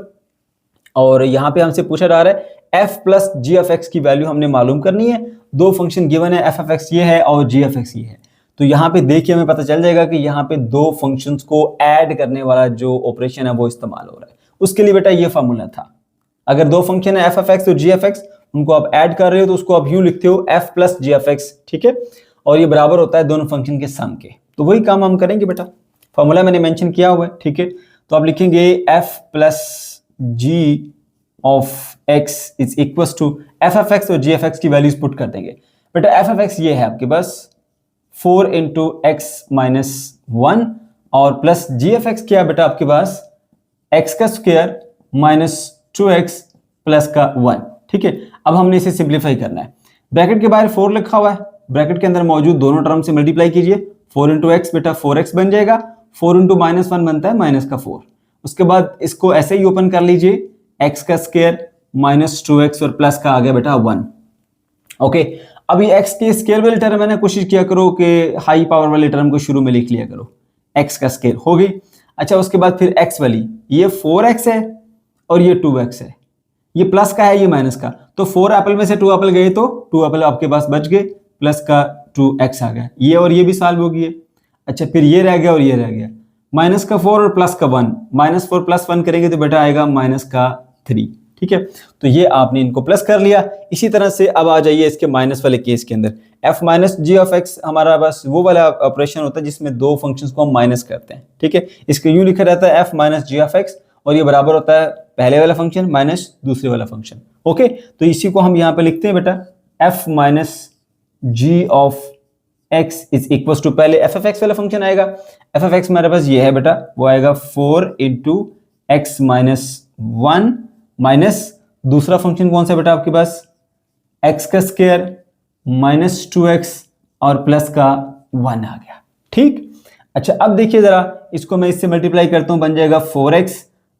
और यहाँ पे हमसे पूछा जा रहा है f plus g of x की वैल्यू हमने मालूम करनी है। दो फंक्शन गिवन है, एफ ऑफ एक्स ये है और जी ऑफ एक्स ये है। तो यहाँ पे देखिए हमें पता चल जाएगा कि यहाँ पे दो फंक्शंस को ऐड करने वाला जो ऑपरेशन है वो इस्तेमाल हो रहा है। उसके लिए बेटा ये फार्मूला था, अगर दो फंक्शन है एफ ऑफ एक्स और जी ऑफ एक्स, उनको आप ऐड कर रहे हो तो उसको आप यूं लिखते हो f plus g of x, ठीक है, और ये बराबर होता है दोनों फंक्शन के सम के। तो वही काम हम करेंगे बेटा, फार्मूला मैंने मेंशन किया हुआ है, ठीक है। तो आप लिखेंगे f plus g of x is equal to F of x और जी ऑफ एक्स की वैल्यूज पुट कर देंगे। बेटा एफ ऑफ एक्स ये है आपके पास 4 इंटू एक्स माइनस 1 और प्लस जी ऑफ एक्स क्या है बेटा आपके पास एक्स का स्क्वायर माइनस 2x प्लस का 1, ठीक है। अब हमने इसे सिंप्लीफाई करना है। ब्रैकेट के बाहर 4 लिखा हुआ है, ब्रैकेट के अंदर मौजूद दोनों टर्म से मल्टीप्लाई कीजिए। 4 इंटू एक्स बेटा 4x बन जाएगा, 4 इंटू माइनस 1 बनता है माइनस का 4। उसके बाद इसको ऐसे ही ओपन कर लीजिए, x का स्क्वायर माइनस 2x और प्लस का आ गया बेटा 1। ओके, अभी x के स्क्वायर वाले टर्म है ना, कोशिश किया करो कि हाई पावर वाले टर्म को शुरू में लिख लिया करो, x का स्क्वायर हो गई। अच्छा, उसके बाद फिर x वाली, ये 4x है और ये 2x है, ये प्लस का है ये माइनस का, तो 4 एप्पल में से 2 एप्पल गए तो 2 एप्पल आपके पास बच गए, प्लस का 2x आ गया, ये और ये भी सॉल्व हो गया। अच्छा, फिर ये रह गया और ये रह गया, माइनस का 4 और प्लस का 1, माइनस 4 प्लस 1 करेंगे तो बेटा आएगा माइनस का 3, ठीक है। तो ये आपने इनको प्लस कर लिया। इसी तरह से अब आ जाइए इसके माइनस वाले केस के अंदर, f minus g of x हमारा बस वो वाला ऑपरेशन होता है जिसमें दो फंक्शंस को हम माइनस करते हैं, ठीक है। इसको यूं लिखा रहता है f minus g of x और ये बराबर होता है पहले वाला फंक्शन माइनस दूसरे वाला फंक्शन। ओके, तो इसी को हम यहाँ पे लिखते हैं बेटा f minus g of x is equal to, पहले एफ ऑफ एक्स वाला फंक्शन आएगा, एफ ऑफ एक्स हमारे पास ये है बेटा, वो आएगा 4 इंटू एक्स माइनस 1 माइनस दूसरा फंक्शन कौन सा बेटा आपके पास x का स्क्वायर माइनस 2x और प्लस का 1 आ गया, ठीक। अच्छा, अब देखिए जरा इसको मैं इससे मल्टीप्लाई करता हूं, बन जाएगा 4x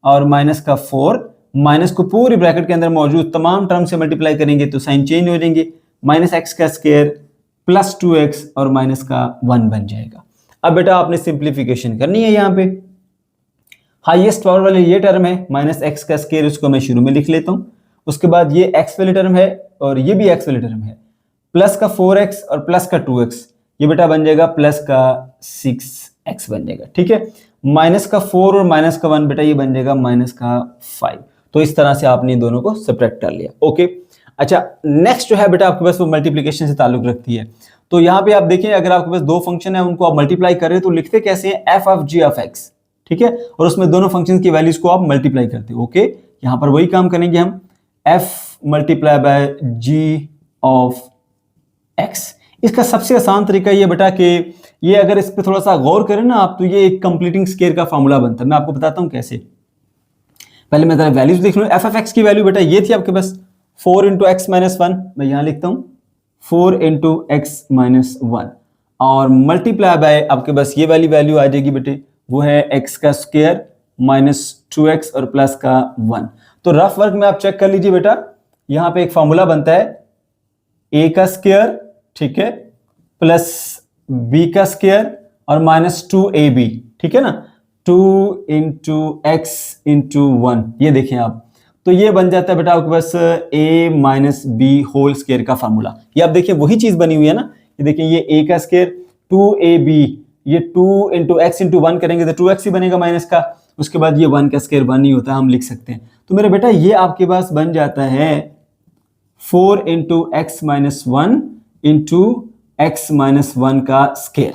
और माइनस का 4, माइनस को पूरी ब्रैकेट के अंदर मौजूद तमाम टर्म से मल्टीप्लाई करेंगे तो साइन चेंज हो जाएंगे, माइनस x का स्क्वायर प्लस 2x और माइनस का 1 बन जाएगा। अब बेटा आपने सिंप्लीफिकेशन करनी है, यहाँ पे हाईएस्ट पावर वाले ये टर्म है माइनस एक्स का स्क्वायर, उसको मैं शुरू में लिख लेता हूँ। उसके बाद ये एक्स वाले टर्म है और ये भी एक्स वाले टर्म है, प्लस का 4x और प्लस का 2x, ये बेटा बन जाएगा प्लस का 6x बन जाएगा, ठीक है। माइनस का 4 और माइनस का 1 बेटा ये बन जाएगा माइनस का 5। तो इस तरह से आपने दोनों को सब्ट्रैक्ट कर लिया। ओके, अच्छा नेक्स्ट जो है बेटा आपके पास वो मल्टीप्लीकेशन से ताल्लुक रखती है। तो यहाँ पे आप देखिए अगर आपके पास दो फंक्शन है उनको आप मल्टीप्लाई कर रहे हो तो लिखते कैसे हैं, f of ji of x, ठीक है, और उसमें दोनों फंक्शंस की वैल्यूज को आप मल्टीप्लाई करते हो। ओके, यहां पर वही काम करेंगे हम, f multiply by g of x। इसका सबसे आसान तरीका ये बेटा कि ये अगर इस पे थोड़ा सा गौर करें ना आप, तो ये एक कंप्लीटिंग स्क्वायर का फार्मूला बनता है। मैं आपको बताता हूं कैसे। पहले मैं जरा वैल्यूज देख लूं। एफ ऑफ एक्स की वैल्यू बेटा ये थी आपके पास 4 इंटू एक्स माइनस 1, मैं यहां लिखता हूं 4 इंटू एक्स माइनस 1 और मल्टीप्लाई बाय आपके पास ये वाली वैल्यू आ जाएगी बेटे, वो है x का स्क्वायर माइनस 2x और प्लस का 1। तो रफ वर्क में आप चेक कर लीजिए बेटा, यहां पे एक फॉर्मूला बनता है a का स्क्वायर, ठीक है, प्लस b का स्क्वायर और माइनस 2ab, ठीक है ना, 2 इंटू एक्स इंटू 1, ये देखें आप, तो ये बन जाता है बेटा आपके पास a minus b whole square का फार्मूला। ये आप देखिए वही चीज बनी हुई है ना, ये देखिए ये a का स्क्वायर 2ab, ये 2 इंटू एक्स इंटू 1 करेंगे तो 2x ही बनेगा माइनस का, उसके बाद ये 1 का स्क्वायर 1 ही होता है, हम लिख सकते हैं। तो मेरे बेटा ये आपके पास बन जाता है 4 into x minus 1 into x minus 1 का स्क्वायर,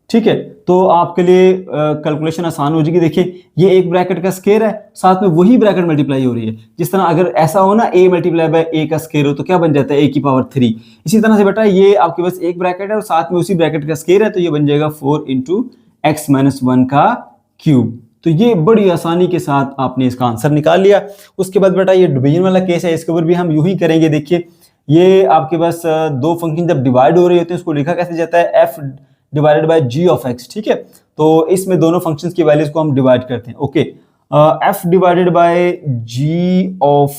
ठीक है। तो आपके लिए कैलकुलेशन आसान हो जाएगी। देखिए ये एक ब्रैकेट का स्क्वायर है, साथ में वही ब्रैकेट मल्टीप्लाई हो रही है। जिस तरह अगर ऐसा हो ना a मल्टीप्लाई बाय a का स्क्वायर हो तो क्या बन जाता है a की पावर 3। इसी तरह से बेटा ये आपके पास एक ब्रैकेट है और साथ में उसी ब्रैकेट का स्क्वायर है, तो ये बन जाएगा 4 इंटू एक्स माइनस 1 का क्यूब। तो ये बड़ी आसानी के साथ आपने इसका आंसर निकाल लिया। उसके बाद बेटा ये डिवीजन वाला केस है, इसके ऊपर भी हम यूं ही करेंगे। देखिए ये आपके पास दो फंक्शन जब डिवाइड हो रहे होते हैं उसको लिखा कैसे जाता है, f divided by g of x, ठीक है। तो इसमें दोनों फंक्शंस की वैल्यूज को हम डिवाइड करते हैं। Okay, f divided by g of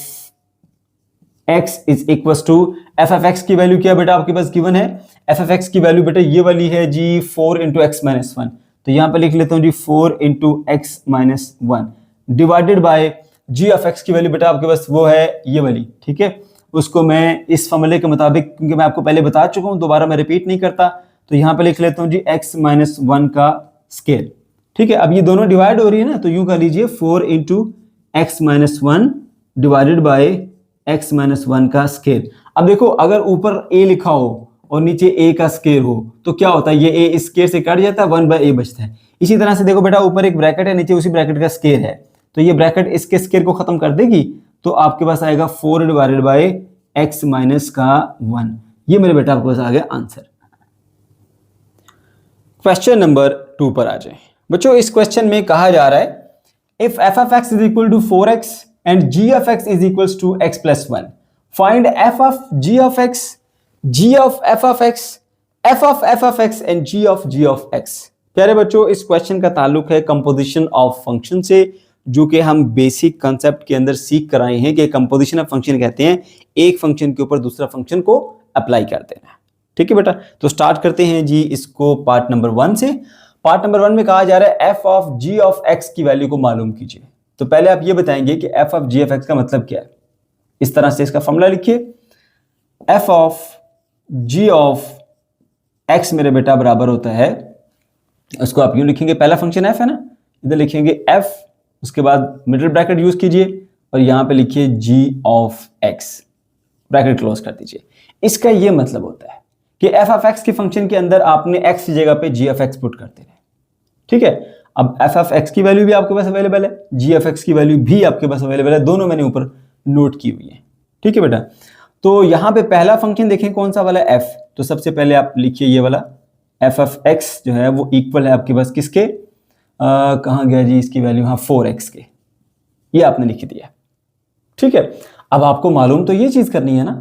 x is equal to f of x की वैल्यू क्या बेटा आपके पास गिवन है, f ऑफ x की वैल्यू बेटा ये वाली है जी 4 इंटू एक्स माइनस 1, तो यहां पर लिख लेता हूं जी 4 into x minus 1 divided by g of x की वैल्यू बेटा आपके पास वो है ये वाली, ठीक है। उसको मैं इस फॉर्मूले के मुताबिक, क्योंकि मैं आपको पहले बता चुका हूं, दोबारा मैं रिपीट नहीं करता, तो यहाँ पे लिख लेता हूँ जी x माइनस 1 का स्केल, ठीक है। अब ये दोनों डिवाइड हो रही है ना, तो यूं कर लीजिए 4 into x minus 1 divided by x minus 1 का स्केल। अब देखो अगर ऊपर a लिखा हो और नीचे a का स्केल हो तो क्या होता है, ये a स्केल से कट जाता है, 1/a बचता है। इसी तरह से देखो बेटा ऊपर एक ब्रैकेट है, नीचे उसी ब्रैकेट का स्केल है, तो ये ब्रैकेट इसके स्केल को खत्म कर देगी, तो आपके पास आएगा 4 डिवाइडेड बाई एक्स माइनस का 1। ये मेरे बेटा आपके पास आ गया आंसर। क्वेश्चन नंबर 2 पर आ जाए बच्चों। इस क्वेश्चन में कहा जा रहा है if f of x is equal to 4x and g of x is equal to x plus 1, find f of ji of x, ji of F of x, f of x and g of x. प्यारे बच्चों, इस question का ताल्लुक है composition of function से, जो कि हम बेसिक कंसेप्ट के अंदर सीख कर आए हैं कि कंपोजिशन ऑफ फंक्शन कहते हैं एक फंक्शन के ऊपर दूसरा फंक्शन को अप्लाई कर देना, ठीक है बेटा। तो स्टार्ट करते हैं जी इसको पार्ट नंबर 1 से। पार्ट नंबर 1 में कहा जा रहा है F of ji of x की वैल्यू को मालूम कीजिए। तो पहले आप ये बताएंगे कि f of ji of x का मतलब क्या है। इस तरह से इसका फॉर्मूला लिखिए, F of ji of x मेरे बेटा बराबर होता है, उसको आप यूं लिखेंगे, पहला फंक्शन एफ है ना, इधर लिखेंगे एफ, उसके बाद मिडिल ब्रैकेट यूज कीजिए और यहां पे लिखिए जी ऑफ एक्स, ब्रैकेट क्लोज कर दीजिए। इसका ये मतलब होता है कि एफ ऑफ एक्स के फंक्शन के अंदर आपने एक्स की जगह पे जी ऑफ एक्स पुट करते रहे, ठीक है। अब एफ ऑफ एक्स की वैल्यू भी आपके पास अवेलेबल है, जी ऑफ एक्स की वैल्यू भी आपके पास अवेलेबल है, दोनों मैंने ऊपर नोट की हुई है, ठीक है बेटा। तो यहां पे पहला फंक्शन देखें कौन सा वाला एफ, तो सबसे पहले आप लिखिए ये वाला एफ ऑफ एक्स जो है वो इक्वल है आपके पास किसके, कहाँ गया जी इसकी वैल्यू, हाँ 4x के, ये आपने लिख दिया, ठीक है। अब आपको मालूम तो ये चीज करनी है ना,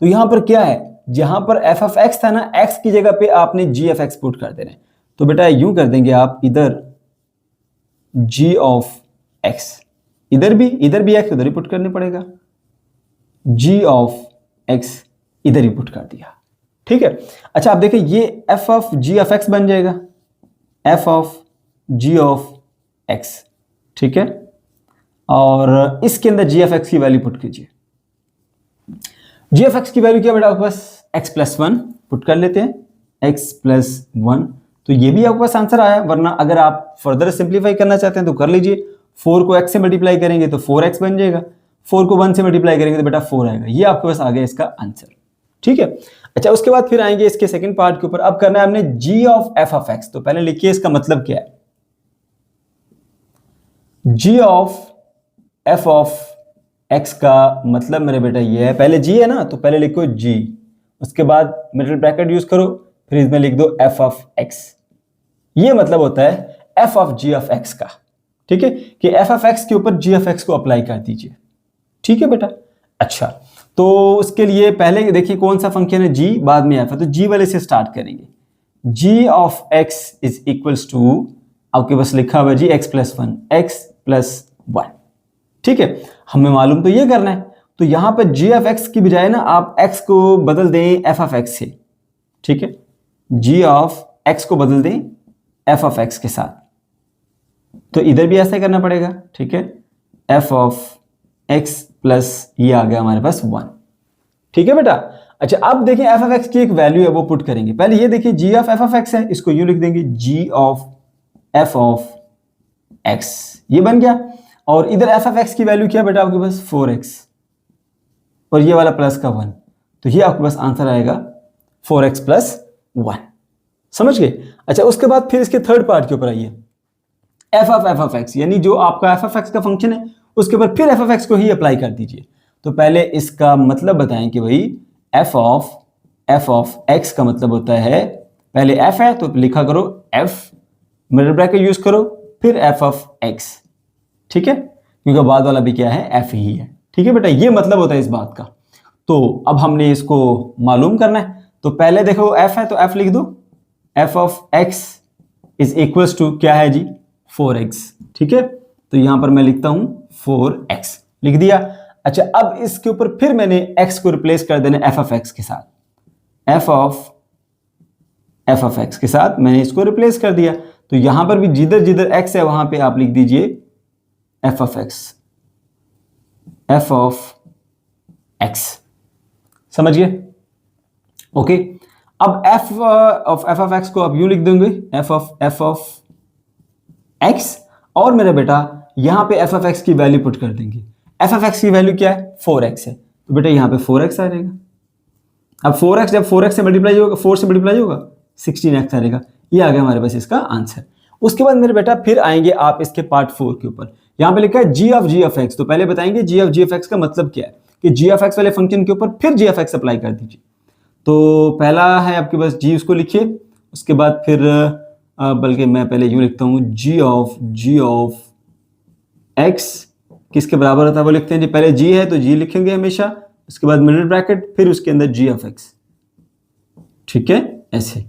तो यहां पर क्या है, जहां पर एफ ऑफ एक्स था ना, एक्स की जगह पे आपने जी ऑफ एक्स पुट कर देना है। तो बेटा यूं कर देंगे आप, इधर जी ऑफ एक्स, इधर भी एक्स उधर ही पुट करनी पड़ेगा, जी ऑफ एक्स इधर ही पुट कर दिया, ठीक है। अच्छा आप देखिए ये f of ji of x बन जाएगा, F of ji of x, ठीक है। और इसके अंदर जी ऑफ एक्स की वैल्यू पुट कीजिए। जी ऑफ एक्स की वैल्यू क्या बेटा आपके पास, एक्स प्लस 1 पुट कर लेते हैं, एक्स प्लस 1, तो ये भी आपके पास आंसर आया। वरना अगर आप फर्दर सिंप्लीफाई करना चाहते हैं तो कर लीजिए, 4 को x से मल्टीप्लाई करेंगे तो 4x बन जाएगा, 4 को 1 से मल्टीप्लाई करेंगे तो बेटा 4 आएगा। ये आपके पास आ गया इसका आंसर, ठीक है। अच्छा उसके बाद फिर आएंगे इसके सेकंड पार्ट के ऊपर। अब करना है हमने जी ऑफ एफ ऑफ एक्स, तो पहले लिखिए इसका मतलब क्या है, जी ऑफ एफ ऑफ एक्स का मतलब मेरे बेटा ये है, पहले जी है ना तो पहले लिखो जी, उसके बाद मिडिल ब्रैकेट यूज करो, फिर इसमें लिख दो एफ ऑफ एक्स। ये मतलब होता है F of ji of x का, ठीक है, कि एफ ऑफ एक्स के ऊपर जी ऑफ एक्स को अप्लाई कर दीजिए, ठीक है बेटा। अच्छा तो उसके लिए पहले देखिए कौन सा फंक्शन है, जी, बाद में एफ है, तो जी वाले से स्टार्ट करेंगे। G of x is equals to, आपके पास लिखा हुआ G X plus 1, X plus 1, ठीक है। हमें मालूम तो ये करना है, तो यहां पर जी ऑफ एक्स की बजाय ना आप एक्स को बदल दें एफ ऑफ एक्स से, ठीक है। जी ऑफ एक्स को बदल दें एफ ऑफ एक्स के साथ, तो इधर भी ऐसा करना पड़ेगा, ठीक है। एफ ऑफ एक्स प्लस ये आ गया हमारे पास 1, ठीक है बेटा। अच्छा अब देखिए एफ ऑफ एक्स की एक वैल्यू है वो पुट करेंगे। पहले ये देखिए जी ऑफ एफ ऑफ एक्स है, इसको यूं लिख देंगे जी ऑफ एफ ऑफ एक्स, ये बन गया। और इधर एफ ऑफ एक्स की वैल्यू क्या बेटा आपके पास 4x, और ये वाला प्लस का 1, तो ये आपके पास आंसर आएगा 4x प्लस 1, समझ गए। अच्छा उसके बाद फिर इसके थर्ड पार्ट के ऊपर आइए, एफ ऑफ एक्स, यानी जो आपका एफ ऑफ एक्स का फंक्शन है उसके ऊपर फिर एफ ऑफ एक्स को ही अप्लाई कर दीजिए। तो पहले इसका मतलब बताएं कि भाई एफ ऑफ एक्स का मतलब होता है, पहले एफ है तो लिखा करो एफ, मिडिल ब्रैकेट यूज करो, फिर एफ ऑफ एक्स, ठीक है, क्योंकि बाद वाला भी क्या है एफ ही है, ठीक है बेटा। ये मतलब होता है इस बात का। तो अब हमने इसको मालूम करना है, तो पहले देखो एफ है तो एफ लिख दो, f of x is equals to क्या है जी 4x, ठीक है। तो यहां पर मैं लिखता हूं 4x, लिख दिया। अच्छा अब इसके ऊपर फिर मैंने x को रिप्लेस कर देना एफ ऑफ एक्स के साथ, एफ ऑफ एक्स के साथ मैंने इसको रिप्लेस कर दिया। तो यहां पर भी जिधर जिधर x है वहां पे आप लिख दीजिए F of x, f of X. समझ गए? ओके। अब एफ ऑफ एक्स को आप यूं लिख देंगे, एफ ऑफ एक्स, और मेरा बेटा यहां पे एफ ऑफ एक्स की वैल्यू पुट कर देंगे। एफ ऑफ एक्स की वैल्यू क्या है? 4x है, तो बेटा यहां पे 4x आ जाएगा। अब 4x जब 4x से मल्टीप्लाई होगा, 4 से मल्टीप्लाई होगा, 16x आ जाएगा। ये आ गया हमारे पास इसका आंसर। उसके बाद मेरे बेटा फिर आएंगे आप इसके पार्ट 4 के ऊपर। यहां पे लिखा है जी ऑफ एक्स, तो पहले बताएंगे जी ऑफ एक्स का मतलब क्या है, कि जी ऑफ एक्स वाले फंक्शन के ऊपर फिर जी ऑफ एक्स अप्लाई कर दीजिए। तो पहला है आपके पास जी, उसको लिखिए। उसके बाद फिर बल्कि मैं पहले यूं लिखता हूं, जी ऑफ एक्स किसके बराबर होता है वो लिखते हैं जी। पहले जी है तो जी लिखेंगे हमेशा, उसके बाद मिडिल ब्रैकेट, फिर उसके अंदर जी ऑफ एक्स। ठीक है, ऐसे।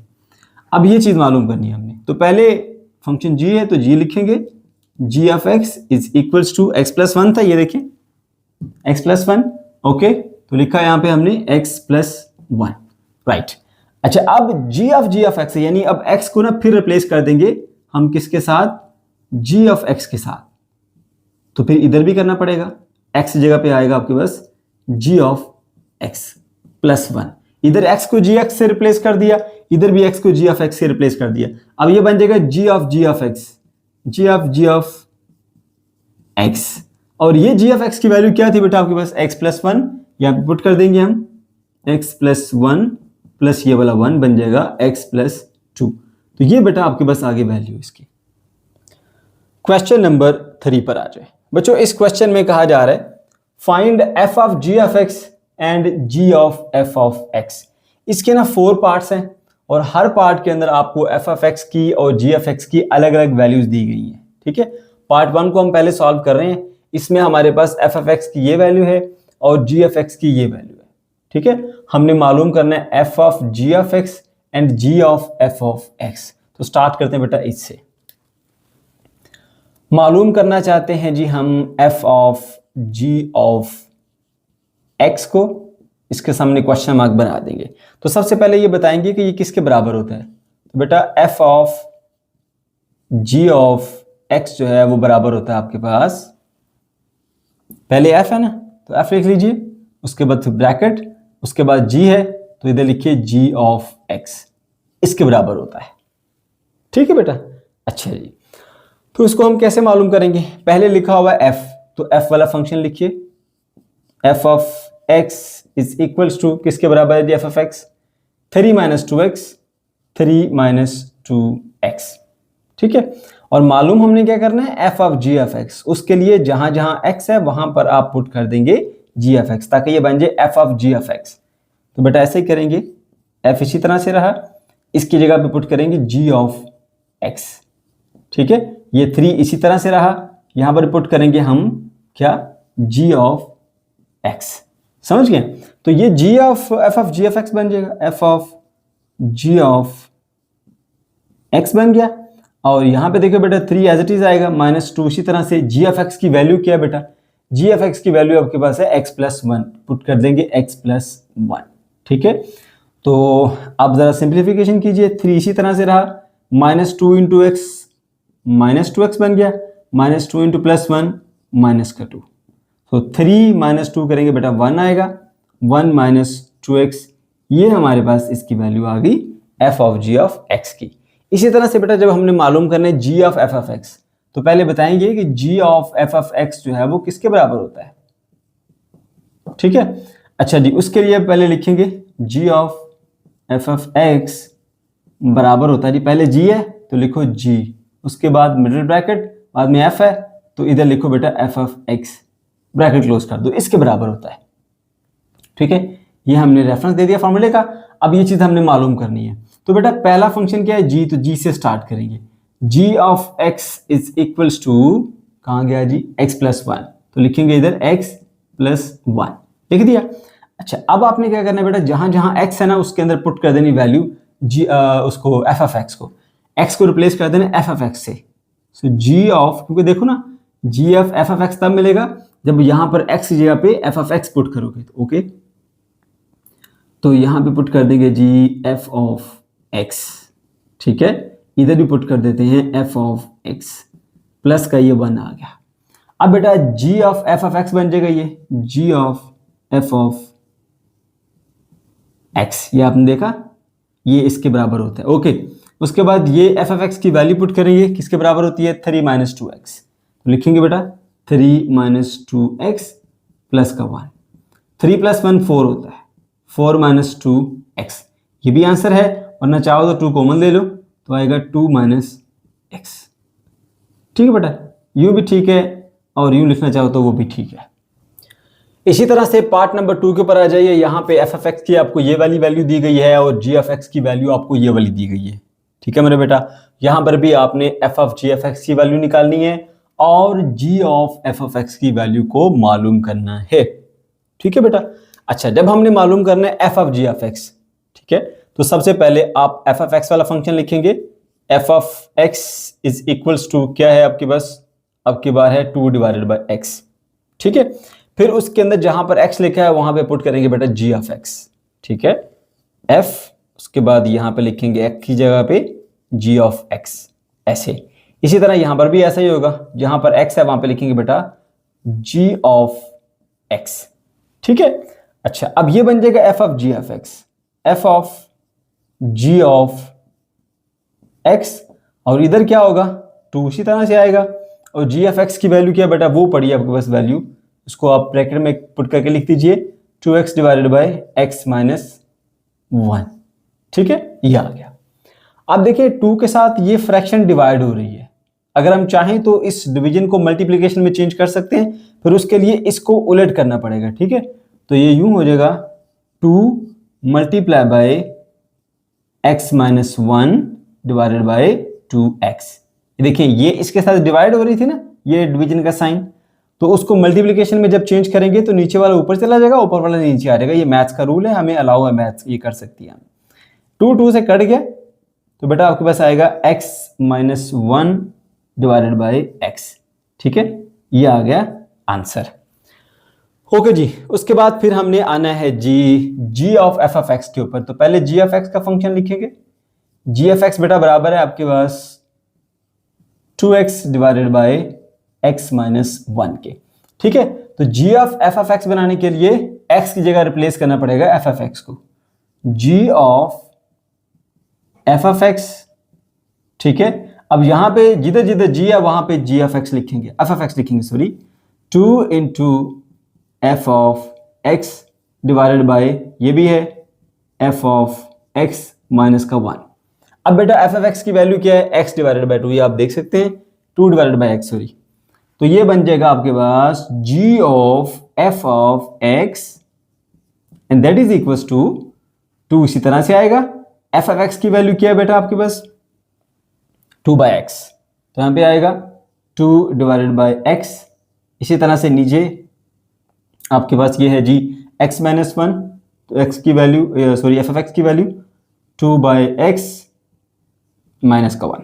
अब ये चीज मालूम करनी है हमने, तो पहले फंक्शन जी है तो जी लिखेंगे, G of x is equals to x plus 1 था, ये देखिए एक्स प्लस 1। ओके, तो लिखा यहां पे हमने एक्स प्लस 1, राइट। अच्छा, अब जी ऑफ एक्स, यानी अब एक्स को ना फिर रिप्लेस कर देंगे हम किसके साथ? जी ऑफ एक्स के साथ। तो फिर इधर भी करना पड़ेगा, एक्स जगह पे आएगा आपके पास जी ऑफ एक्स प्लस 1। इधर एक्स को जी एक्स से रिप्लेस कर दिया, इधर भी एक्स को जी ऑफ एक्स से रिप्लेस कर दिया। अब ये बन जाएगा G of x, ji of x. और ये जी ऑफ एक्स की वैल्यू क्या थी बेटा आपके पास? X plus 1। यहां पे पुट कर देंगे हम एक्स प्लस 1 प्लस ये वाला 1 बन जाएगा एक्स प्लस 2। तो ये बेटा आपके पास आगे वैल्यू इसकी। क्वेश्चन नंबर 3 पर आ जाए बच्चों। इस क्वेश्चन में कहा जा रहा है find f of ji of x and g of F of x. इसके ना 4 पार्ट्स हैं और हर पार्ट के अंदर आपको एफ ऑफ एक्स की और जी ऑफ एक्स की अलग अलग वैल्यूज दी गई हैं। ठीक है, पार्ट 1 को हम पहले सॉल्व कर रहे हैं। इसमें हमारे पास एफ ऑफ एक्स की ये वैल्यू है और जी ऑफ एक्स की ये वैल्यू है। ठीक है, हमने मालूम करना है F of ji of x and g of F of x. तो स्टार्ट करते हैं बेटा इससे। मालूम करना चाहते हैं जी हम f of ji of x को, इसके सामने क्वेश्चन मार्क बना देंगे। तो सबसे पहले ये बताएंगे कि ये किसके बराबर होता है। तो बेटा f of ji of x जो है वो बराबर होता है आपके पास, पहले एफ है ना तो एफ लिख लीजिए, उसके बाद फिर ब्रैकेट, उसके बाद जी है तो इधर लिखिए जी ऑफ एक्स, इसके बराबर होता है। ठीक है बेटा, अच्छा जी। तो इसको हम कैसे मालूम करेंगे? पहले लिखा हुआ है एफ, तो एफ वाला फंक्शन लिखिए, F of x is equals to किसके बराबर है जी F of X? 3 minus 2x, 3 minus 2x। ठीक है, और मालूम हमने क्या करना है F of ji of X. उसके लिए जहां जहां x है वहां पर आप पुट कर देंगे जी ऑफ एक्स, ताकि ये बन जाए f of ji of x. तो बेटा ऐसे ही करेंगे, f इसी तरह से रहा, इसकी जगह पे पुट करेंगे जी ऑफ एक्स। ठीक है, ये 3 इसी तरह से रहा, यहां पर पुट करेंगे हम क्या? G of X. समझ गए? तो ये G of F of ji of x बन जाएगा, F of ji of x बन गया। और यहां पे देखो बेटा 3 एज इट इज आएगा, -2 इसी तरह से। जी ऑफ एक्स की वैल्यू क्या है बेटा? जी ऑफ एक्स की वैल्यू आपके पास है एक्स प्लस 1, पुट कर देंगे एक्स प्लस 1। ठीक है, तो आप जरा सिंप्लीफिकेशन कीजिए, 3 इसी तरह से रहा, -2 इंटू एक्स -2x बन गया, -2 इंटू प्लस 1 माइनस का 2। तो 3 माइनस 2 करेंगे बेटा 1 आएगा, 1 माइनस 2x, ये हमारे पास इसकी वैल्यू आ गई f of ji of x की। इसी तरह से बेटा जब हमने मालूम करना है जी ऑफ एफ ऑफ एक्स, तो पहले बताएंगे कि जी ऑफ एफ ऑफ एक्स जो है वो किसके बराबर होता है। ठीक है, अच्छा जी, उसके लिए पहले लिखेंगे G of F of x बराबर होता है जी, पहले जी है तो लिखो जी, उसके बाद मिडिल ब्रैकेट, बाद में एफ है तो इधर लिखो बेटा f of x, bracket close कर दो, इसके बराबर होता है। ठीक है, ये हमने रेफरेंस दे दिया फॉर्मूले का। अब ये चीज हमने मालूम करनी है, तो बेटा पहला फंक्शन क्या है जी, तो जी से स्टार्ट करेंगे। G of x is equals to, कहां गया जी, एक्स प्लस 1, तो लिखेंगे इधर एक्स प्लस 1, लिख दिया। अच्छा, अब आपने क्या करना है बेटा, जहां जहां एक्स है ना उसके अंदर पुट कर देनी वैल्यू जी, उसको एफ ऑफ एक्स को, एक्स को रिप्लेस कर देना एफ ऑफ एक्स से। सो जी ऑफ, क्योंकि देखो ना जी ऑफ एफ ऑफ एक्स तब मिलेगा जब यहां पर एक्स की जगह पे एफ ऑफ एक्स पुट करोगे, तो ओके। तो यहां पे पुट कर देंगे जी एफ ऑफ एक्स। ठीक है, इधर भी पुट कर देते हैं एफ ऑफ एक्स, प्लस का ये 1 आ गया। अब बेटा g of f of x बन जाएगा, ये g of f of x, ये आपने देखा ये इसके बराबर होता है। ओके, उसके बाद ये f ऑफ x की वैल्यू पुट करेंगे, किसके बराबर होती है 3 माइनस 2x, तो लिखेंगे बेटा 3 माइनस 2x प्लस का 1, 3 प्लस 1 4 होता है, 4 माइनस 2x, ये भी आंसर है, वरना चाहो तो 2 कॉमन ले लो तो आएगा 2 माइनस x। ठीक है बेटा, यूँ भी ठीक है और यूँ लिखना चाहो तो वो भी ठीक है। इसी तरह से पार्ट नंबर 2 के ऊपर आ जाइए। यहाँ पे f ऑफ x की आपको ये वाली वैल्यू दी गई है और g ऑफ x की वैल्यू आपको ये वाली दी गई है। ठीक है मेरे बेटा, यहाँ पर भी आपने f of g of x की वैल्यू निकालनी है और g of f of x की वैल्यू को मालूम करना है। ठीक है बेटा, अच्छा जब हमने मालूम करना है f of g of x, ठीक है, तो सबसे पहले आप f ऑफ x वाला फंक्शन लिखेंगे। f of x is equals to क्या है आपके पास, अब की बार है 2 डिवाइडेड बाय x। ठीक है, फिर उसके अंदर जहां पर x लिखा है वहां पे पुट करेंगे बेटा g ऑफ x। ठीक है, f, उसके बाद यहां पे लिखेंगे x की जगह पे g ऑफ x, ऐसे। इसी तरह यहां पर भी ऐसा ही होगा, जहां पर x है वहां पे लिखेंगे बेटा g ऑफ x। ठीक है, अच्छा अब ये बन जाएगा f of g of x, f of g of x, और इधर क्या होगा 2 उसी तरह से आएगा, और g ऑफ x की वैल्यू क्या है बेटा वो पड़ी है आपके पास वैल्यू, इसको आप ब्रैकेट में पुट करके लिख दीजिए 2x divided by x minus 1। ठीक है, ये आ गया। अब देखिए 2 के साथ ये फ्रैक्शन डिवाइड हो रही है, अगर हम चाहें तो इस डिवीजन को मल्टीप्लिकेशन में चेंज कर सकते हैं, फिर उसके लिए इसको उलट करना पड़ेगा। ठीक है, तो ये यूं हो जाएगा 2 multiply by x minus 1 divided bye 2x। देखिए ये इसके साथ डिवाइड हो रही थी ना, ये डिवीजन का साइन, तो उसको मल्टीप्लिकेशन में जब चेंज करेंगे तो नीचे वाला ऊपर चला जाएगा, ऊपर वाला नीचे आ जाएगा। ये मैथ्स का रूल है, हमें अलाउ है, मैथ्स ये कर सकती है। 2 से कट गया तो बेटा आपके पास आएगा x minus 1 divided by x। ठीक है, ये आ गया आंसर। ओके जी, उसके बाद फिर हमने आना है g of f of x के ऊपर। तो पहले g ऑफ x का फंक्शन लिखेंगे। g ऑफ x बेटा बराबर है आपके पास 2x divided by x minus 1 के। ठीक है, तो g of f of x बनाने के लिए x की जगह रिप्लेस करना पड़ेगा f ऑफ x को, g of f of x। ठीक है, अब यहां पे जिधर जिधर g है वहां पे g ऑफ x लिखेंगे, f ऑफ x लिखेंगे sorry, 2 into f of x divided bye ये भी है f ऑफ x माइनस का 1। अब बेटा f ऑफ x की वैल्यू क्या है, x डिवाइडेड बाय 2, ये आप देख सकते हैं 2 डिवाइडेड बाय x सॉरी, तो ये बन जाएगा आपके पास g of f of x and that is equals to 2। इसी तरह से आएगा f ऑफ x की वैल्यू क्या है बेटा आपके पास 2 बाय x, तो यहां पे आएगा 2 डिवाइडेड बाय x। इसी तरह से नीचे आपके पास ये है जी x माइनस 1, तो x की value sorry f of x की वैल्यू 2 बाय x माइनस का 1।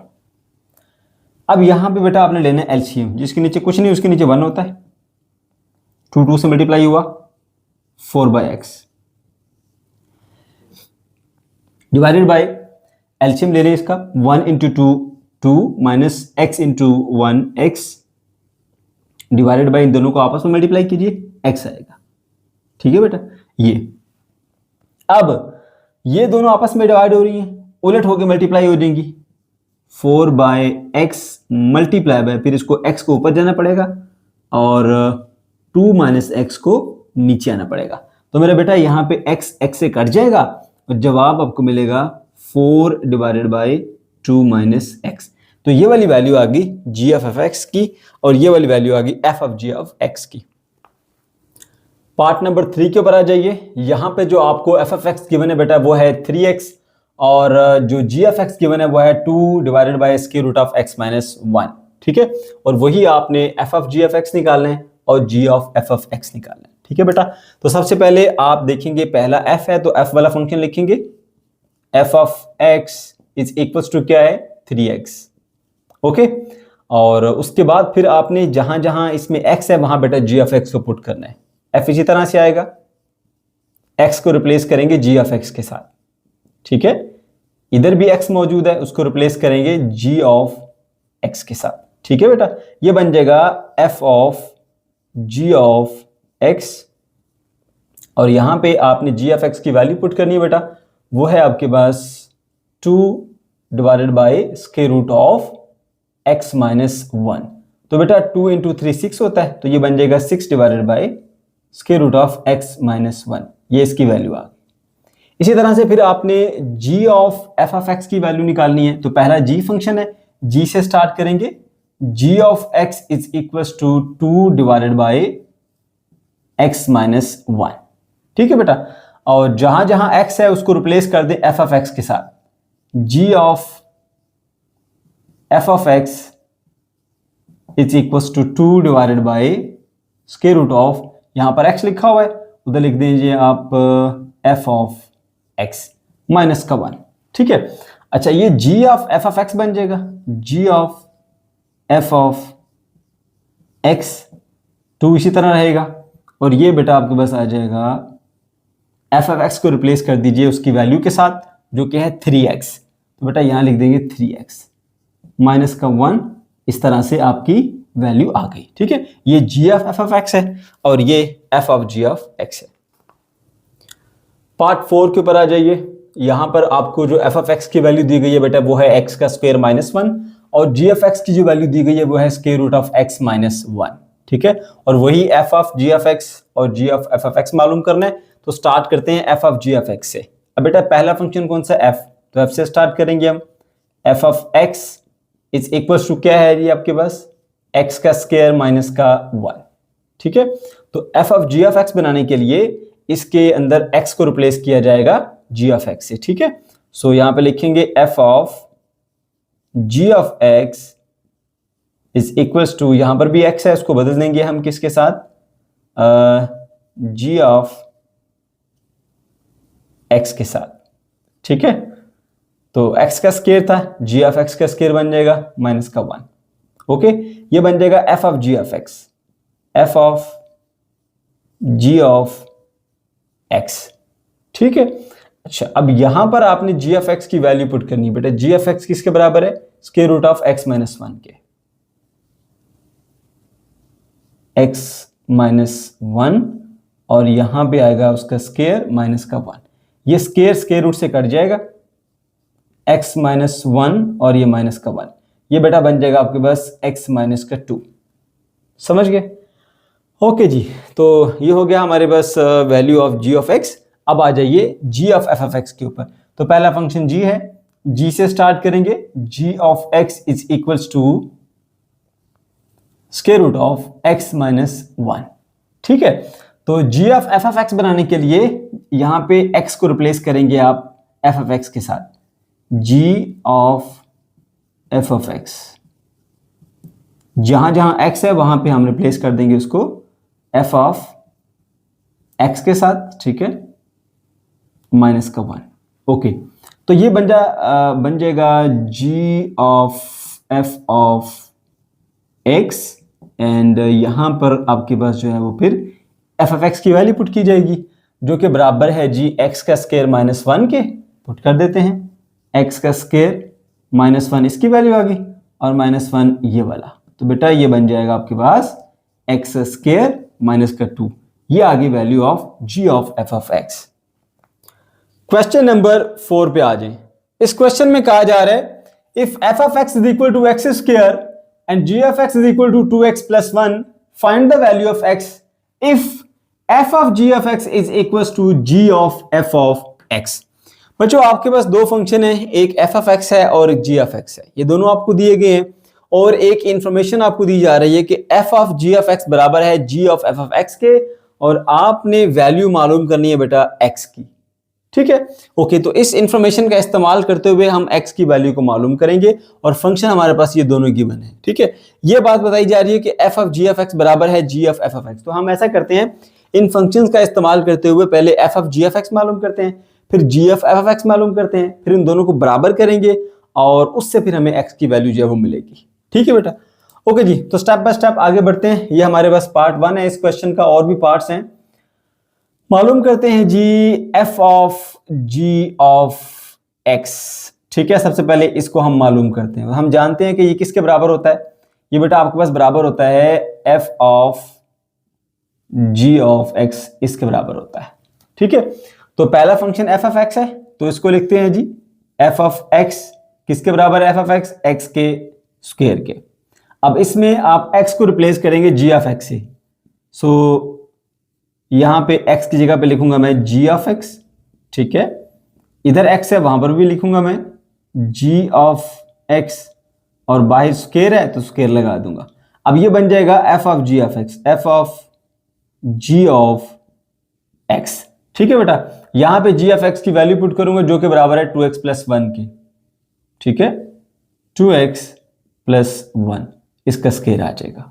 अब यहां पे बेटा आपने लेना है एलसीएम, जिसके नीचे कुछ नहीं उसके नीचे 1 होता है, 2 से मल्टीप्लाई हुआ 4 by x divided by LCM ले लें इसका 1 into 2 minus x into 1 x divided by इन दोनों को आपस में मल्टीप्लाई कीजिए, x आएगा। ठीक है बेटा, ये अब ये दोनों आपस में डिवाइड हो रही हैं, उलट होकर मल्टीप्लाई हो जाएंगी, 4 बाय x मल्टीप्लाई बाय, फिर इसको x को ऊपर जाना पड़ेगा और 2 माइनस x को नीचे आना पड़ेगा। तो मेरा बेटा यहाँ पे x से कट जाएगा और जवाब आपको मिलेगा 4 डिवाइडेड बाय 2 माइनस x। तो ये वाली वैल्यू आ गई g ऑफ x की और ये वाली वैल्यू आ गई f of g of x की। पार्ट नंबर 3 के ऊपर आ जाइए। यहाँ पे जो आपको f ऑफ x गिवन है बेटा वो है 3x और जो g ऑफ x गिवन है वो है 2 divided by square root of x minus 1। ठीक है, और वही आपने f of g of x निकालना है और g of f of x निकालना है। ठीक है बेटा, तो सबसे पहले आप देखेंगे पहला f है तो f वाला फंक्शन लिखेंगे, f of x is equals to क्या है 3x। ओके, और उसके बाद फिर आपने जहां जहां इसमें x है वहां बेटा g ऑफ x को पुट करना है। f इसी तरह से आएगा, x को रिप्लेस करेंगे g ऑफ x के साथ। ठीक है, इधर भी x मौजूद है, उसको रिप्लेस करेंगे g ऑफ x के साथ। ठीक है बेटा, ये बन जाएगा F of ji of x, और यहां पे आपने जी ऑफ एक्स की वैल्यू पुट करनी है बेटा, वो है आपके पास 2 divided by square root of x minus 1। तो बेटा 2 इंटू 3 6 होता है, तो ये बन जाएगा 6 divided by square root of x minus 1, ये इसकी वैल्यू आ गई। इसी तरह से फिर आपने g of f of x की वैल्यू निकालनी है, तो पहला g फंक्शन है, g से स्टार्ट करेंगे, g of x is equal to 2 divided by x minus 1, ठीक है बेटा, और जहां जहां x है उसको रिप्लेस कर दें f ऑफ x के साथ, g of f of x is equal to 2 divided by square root of, यहां पर x लिखा हुआ है, उधर लिख दीजिए आप f ऑफ x माइनस का 1, ठीक है। अच्छा, ये g of f of x बन जाएगा g of f of x, 2 इसी तरह रहेगा, और ये बेटा आपके पास आ जाएगा f ऑफ x को रिप्लेस कर दीजिए उसकी वैल्यू के साथ जो कि है 3x, तो बेटा यहां लिख देंगे 3x माइनस का 1, इस तरह से आपकी वैल्यू आ गई, ठीक है। ये g of f of x है और ये f of g of x है। पार्ट 4 के ऊपर आ जाइए, यहां पर आपको जो f ऑफ x की वैल्यू दी गई है बेटा वो है x का स्क्वायर माइनस 1, और g ऑफ x की जो वैल्यू दी गई है वो है square root of x minus 1, ठीक है। और वही f of g of x और g of f of x मालूम करना है, तो स्टार्ट करते हैं f of g of x से। अब बेटा पहला फंक्शन कौन सा f, तो f से स्टार्ट करेंगे हम, f of x is equal to क्या है जी आपके पास x का स्क्वायर माइनस का 1, ठीक है। तो f of g of x बनाने के लिए इसके अंदर x को रिप्लेस किया जाएगा g ऑफ x से, ठीक है। सो यहां पे लिखेंगे f of g of x is equal to, यहां पर भी x है उसको बदल देंगे हम किसके साथ, g ऑफ x के साथ, ठीक है। तो x का स्क्वायर था, g ऑफ x का स्क्वायर बन जाएगा माइनस का 1, ओके। ये बन जाएगा f of g of x, f of g of x, ठीक है। अच्छा, अब यहां पर आपने g ऑफ x की वैल्यू पुट करनी है बेटा, g ऑफ x किसके बराबर है, square root of x minus 1 के, x माइनस 1, और यहां पे आएगा उसका स्क्वायर माइनस का 1, ये स्क्वायर स्क्वायर रूट से कट जाएगा, x माइनस 1 और ये माइनस का 1, ये बेटा बन जाएगा आपके पास x माइनस का 2, समझ गए। ओके जी, तो ये हो गया हमारे पास value of g of x। अब आ जाइए g of f of x के ऊपर, तो पहला फंक्शन g है, g से स्टार्ट करेंगे, g of x is equals to square root of x minus 1, ठीक है। तो g of f of x बनाने के लिए यहां पे x को रिप्लेस करेंगे आप f ऑफ x के साथ, g of f of x, जहां जहां x है वहां पे हम रिप्लेस कर देंगे उसको f ऑफ x के साथ, ठीक है, माइनस का 1, ओके। तो ये बन जाएगा g of f of x, and यहां पर आपके पास जो है वो फिर f ऑफ x की वैल्यू पुट की जाएगी जो कि बराबर है g x का स्क्वायर माइनस 1 के, पुट कर देते हैं, x का स्क्वायर माइनस 1 इसकी वैल्यू आ गई और माइनस 1 ये वाला, तो बेटा ये बन जाएगा आपके पास x स्क्वायर माइनस का 2, ये आ गई value of g of f of x। Question number 4 पे आ जाएं। इस क्वेश्चन में कहा जा रहा है if f of x is equal to x square and g of x is equal to 2x plus 1, find the value of x if f of g of x is equal to g of f of x। बच्चों आपके पास दो function है, एक f of x है और एक g of x है, ये दोनों आपको दिए गए हैं, और एक इंफॉर्मेशन आपको दी जा रही है कि f of g of x बराबर है g of f of x के, और आपने वैल्यू मालूम करनी है बेटा x की, ठीक है। ओके, तो इस इंफॉर्मेशन का इस्तेमाल करते हुए हम x की वैल्यू को मालूम करेंगे, और फंक्शन हमारे पास ये दोनों गिवन है, ठीक है। ये बात बताई जा रही है कि f of g of x बराबर है g of f of x, तो हम ऐसा करते हैं इन फंक्शंस का इस्तेमाल करते हुए पहले f of g of x मालूम करते हैं, फिर g of f of x मालूम करते हैं, फिर इन दोनों को बराबर करेंगे और उससे फिर हमें x की वैल्यू जो है वो मिलेगी, ठीक है बेटा। ओके जी, तो स्टेप बाय स्टेप आगे बढ़ते हैं। ये हमारे पास पार्ट 1 है इस क्वेश्चन का, और भी पार्ट्स हैं। मालूम करते हैं जी f of g of x, ठीक है। सबसे पहले इसको हम मालूम करते हैं, हम जानते हैं कि ये किसके बराबर होता है, ये बेटा आपके पास बराबर होता है F of ji of x, इसके बराबर होता है। ठीक है, तो पहला फंक्शन एफ ऑफ एक्स है, तो इसको लिखते हैं जी एफ ऑफ एक्स किसके बराबर है, एफ ऑफ एक्स एक्स के स्क्वायर के। अब इसमें आप एक्स को रिप्लेस करेंगे जी ऑफ एक्स से, सो यहां पे एक्स की जगह पे लिखूंगा मैं जी ऑफ एक्स। ठीक है, इधर एक्स है वहां पर भी लिखूंगा मैं जी ऑफ एक्स, और बाहर स्क्वायर है तो स्क्वायर लगा दूंगा। अब ये बन जाएगा F of ji of x, f of ji of x. ठीक है बेटा, यहां पे जी ऑफ एक्स की वैल्यू पुट करूंगा जो कि बराबर है 2x प्लस 1 के। ठीक है, 2x प्लस 1 इसका स्क्वायर आ जाएगा।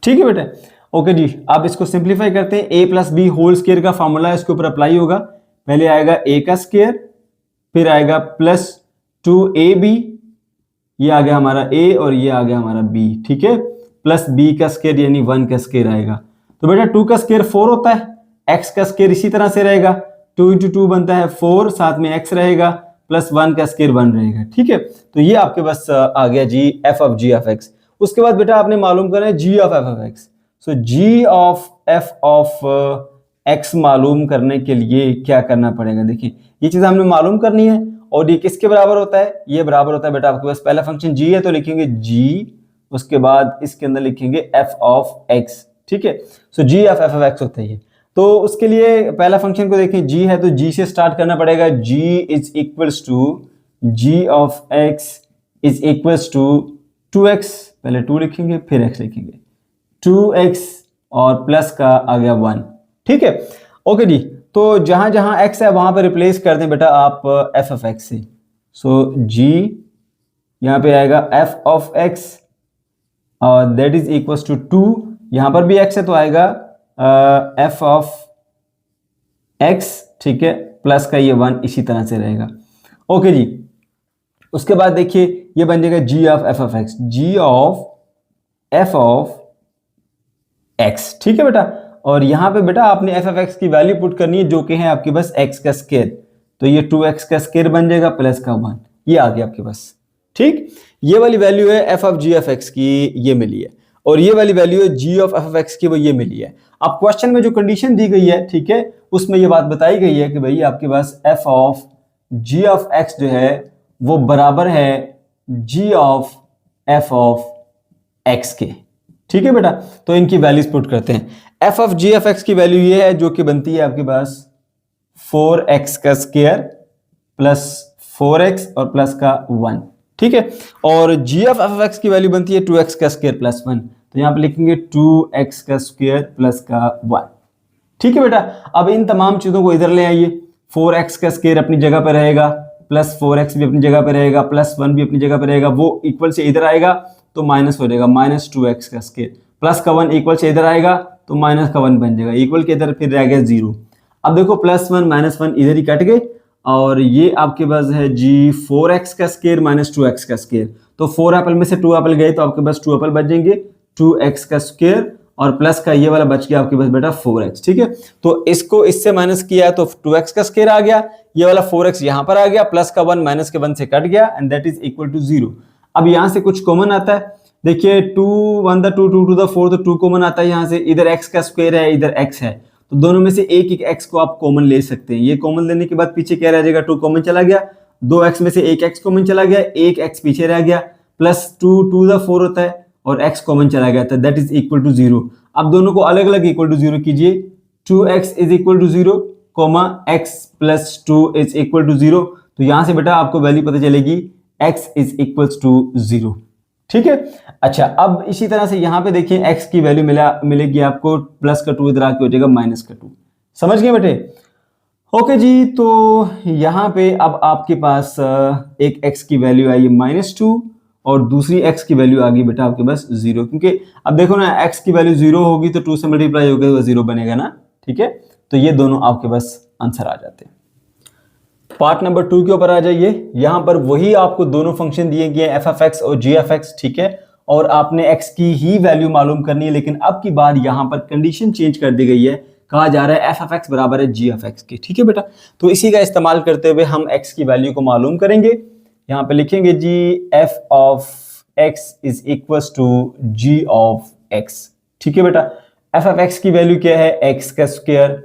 ठीक है बेटा, ओके जी। अब इसको सिंप्लीफाई करते हैं, a plus b whole square का फॉर्मूला इसके ऊपर अप्लाई होगा। पहले आएगा a का स्क्वायर, फिर आएगा प्लस 2ab, ये आ गया हमारा a और ये आ गया हमारा b। ठीक है, प्लस b का स्क्वायर यानी 1 का स्क्वायर आएगा। तो बेटा 2 का स्क्वायर 4 होता है, x का स्क्वायर इसी तरह से रहेगा, 2 इंटू 2 बनता है 4, साथ में x रहेगा, प्लस 1 का स्क्वायर 1 रहेगा। ठीक है, तो ये आपके पास आ गया जी F of ji of X. उसके बाद बेटा आपने मालूम करना है जी of F of x. So G of F of X मालूम करने के लिए क्या करना पड़ेगा, देखिए ये चीज हमने मालूम करनी है, और ये किसके बराबर होता है, ये बराबर होता है बेटा आपके पास पहला फंक्शन जी है तो लिखेंगे जी, उसके बाद इसके अंदर लिखेंगे एफ ऑफ एक्स। ठीक है, सो G of F of x होता है ये। तो उसके लिए पहला फंक्शन को देखें, जी है तो जी से स्टार्ट करना पड़ेगा। G is equals to G of x is equals to 2x, पहले 2 लिखेंगे फिर x लिखेंगे, 2x और प्लस का आ गया 1। ठीक है, ओके जी। तो जहां जहां x है वहां पर रिप्लेस कर दें बेटा आप f ऑफ x से। सो g यहां पे आएगा f ऑफ x और दैट इज इक्वल्स टू 2, यहां पर भी x है तो आएगा एफ ऑफ एक्स। ठीक है, प्लस का ये 1 इसी तरह से रहेगा। ओके जी, उसके बाद देखिए ये बन जाएगा G of F of x, ji of F of x. ठीक है बेटा, और यहां पे बेटा आपने एफ ऑफ एक्स की वैल्यू पुट करनी है जो कि है आपके पास एक्स का स्क्वायर, तो ये 2x का स्क्वायर बन जाएगा प्लस का 1, ये आ गया आपके पास। ठीक, ये वाली वैल्यू है F of ji of x की, ये मिली है, और ये वाली वैल्यू है जी ऑफ एफ ऑफ एक्स की, वो ये मिली है। अब क्वेश्चन में जो कंडीशन दी गई है, ठीक है, उसमें ये बात बताई गई है कि भाई आपके पास F of ji of x जो है वो बराबर है जी ऑफ एफ ऑफ एक्स के। ठीक है बेटा, तो इनकी वैल्यूज पुट करते हैं। F of ji of x की वैल्यू ये है जो कि बनती है आपके पास 4x का स्क्वायर प्लस 4x और प्लस का 1। ठीक है, और g of F of x की वैल्यू बनती है 2x का स्क्वायर प्लस 1, तो यहां पे लिखेंगे 2x का स्क्वायर प्लस का 1। ठीक है बेटा, अब इन तमाम चीजों को इधर ले आइए, 4x का स्क्वायर अपनी जगह पर रहेगा, प्लस 4x भी अपनी जगह पर रहेगा, प्लस 1 भी अपनी जगह पर रहेगा, वो इक्वल से इधर आएगा तो माइनस हो जाएगा, माइनस 2x का स्क्वायर, प्लस का 1 इक्वल से इधर आएगा तो माइनस का 1 बन जाएगा, इक्वल के इधर फिर रह गया 0। अब देखो प्लस 1 माइनस 1 इधर ही कट गए, और ये आपके पास है जी 4x का स्क्वायर माइनस 2x का स्क्वायर, तो 4 एप्पल में से 2 एप्पल गए तो आपके पास 2 एप्पल बच जाएंगे, 2x का स्क्वायर और प्लस का ये वाला बच गया आपके पास बेटा 4x। ठीक है, तो इसको इससे माइनस किया तो 2x का स्क्वायर आ गया, ये वाला 4x यहां पर आ गया, प्लस का 1 माइनस के 1 से कट गया, and that is equal to 0। अब यहां से कुछ कॉमन आता है, देखिए 2 1 2 2 टू द 4, तो 2 कॉमन आता है यहां से, इधर x का स्क्वायर है इधर x है, तो दोनों में से एक एक x को आप कॉमन ले सकते हैं। ये कॉमन लेने के बाद पीछे क्या रह जाएगा, 2 कॉमन चला गया, 2x में से एक x कॉमन चला गया, एक x पीछे रह गया, प्लस 2 टू द 4 होता है और x कॉमन चला गया था, दैट इज इक्वल टू 0। अब दोनों को अलग अलग इक्वल टू 0 कीजिए, 2x is equal to 0, x plus 2 is equal to 0, तो यहां से बेटा आपको वैल्यू पता चलेगी x इज इक्वल टू 0। ठीक है, अच्छा अब इसी तरह से यहां पे देखिए x की वैल्यू मिलेगी आपको, प्लस का 2 इधर आके हो जाएगा माइनस का 2। समझ गए बेटे? ओके जी, तो यहां पे अब आपके पास एक x की वैल्यू आई -2 और दूसरी x की वैल्यू आ गई बेटा आपके पास 0, क्योंकि अब देखो ना x की वैल्यू 0 होगी तो 2 से मल्टीप्लाई होगा तो 0 बनेगा ना। ठीक है, तो ये दोनों आपके पास आंसर आ जाते हैं। पार्ट नंबर 2 के ऊपर आ जाइए, यहां पर वही आपको दोनों फंक्शन दिए गए एफ ऑफ एक्स और जी ऑफ एक्स। ठीक है, और आपने x की ही वैल्यू मालूम करनी है, लेकिन अब की बार यहां पर कंडीशन चेंज कर दी गई है, कहा जा रहा है एफ ऑफ एक्स बराबर है जी ऑफ एक्स के। ठीक है बेटा, तो इसी का इस्तेमाल करते हुए हम x की वैल्यू को मालूम करेंगे। यहां पे लिखेंगे जी F of x is equal to g of x। ठीक है बेटा, f ऑफ x की वैल्यू क्या है, x का स्क्वायर,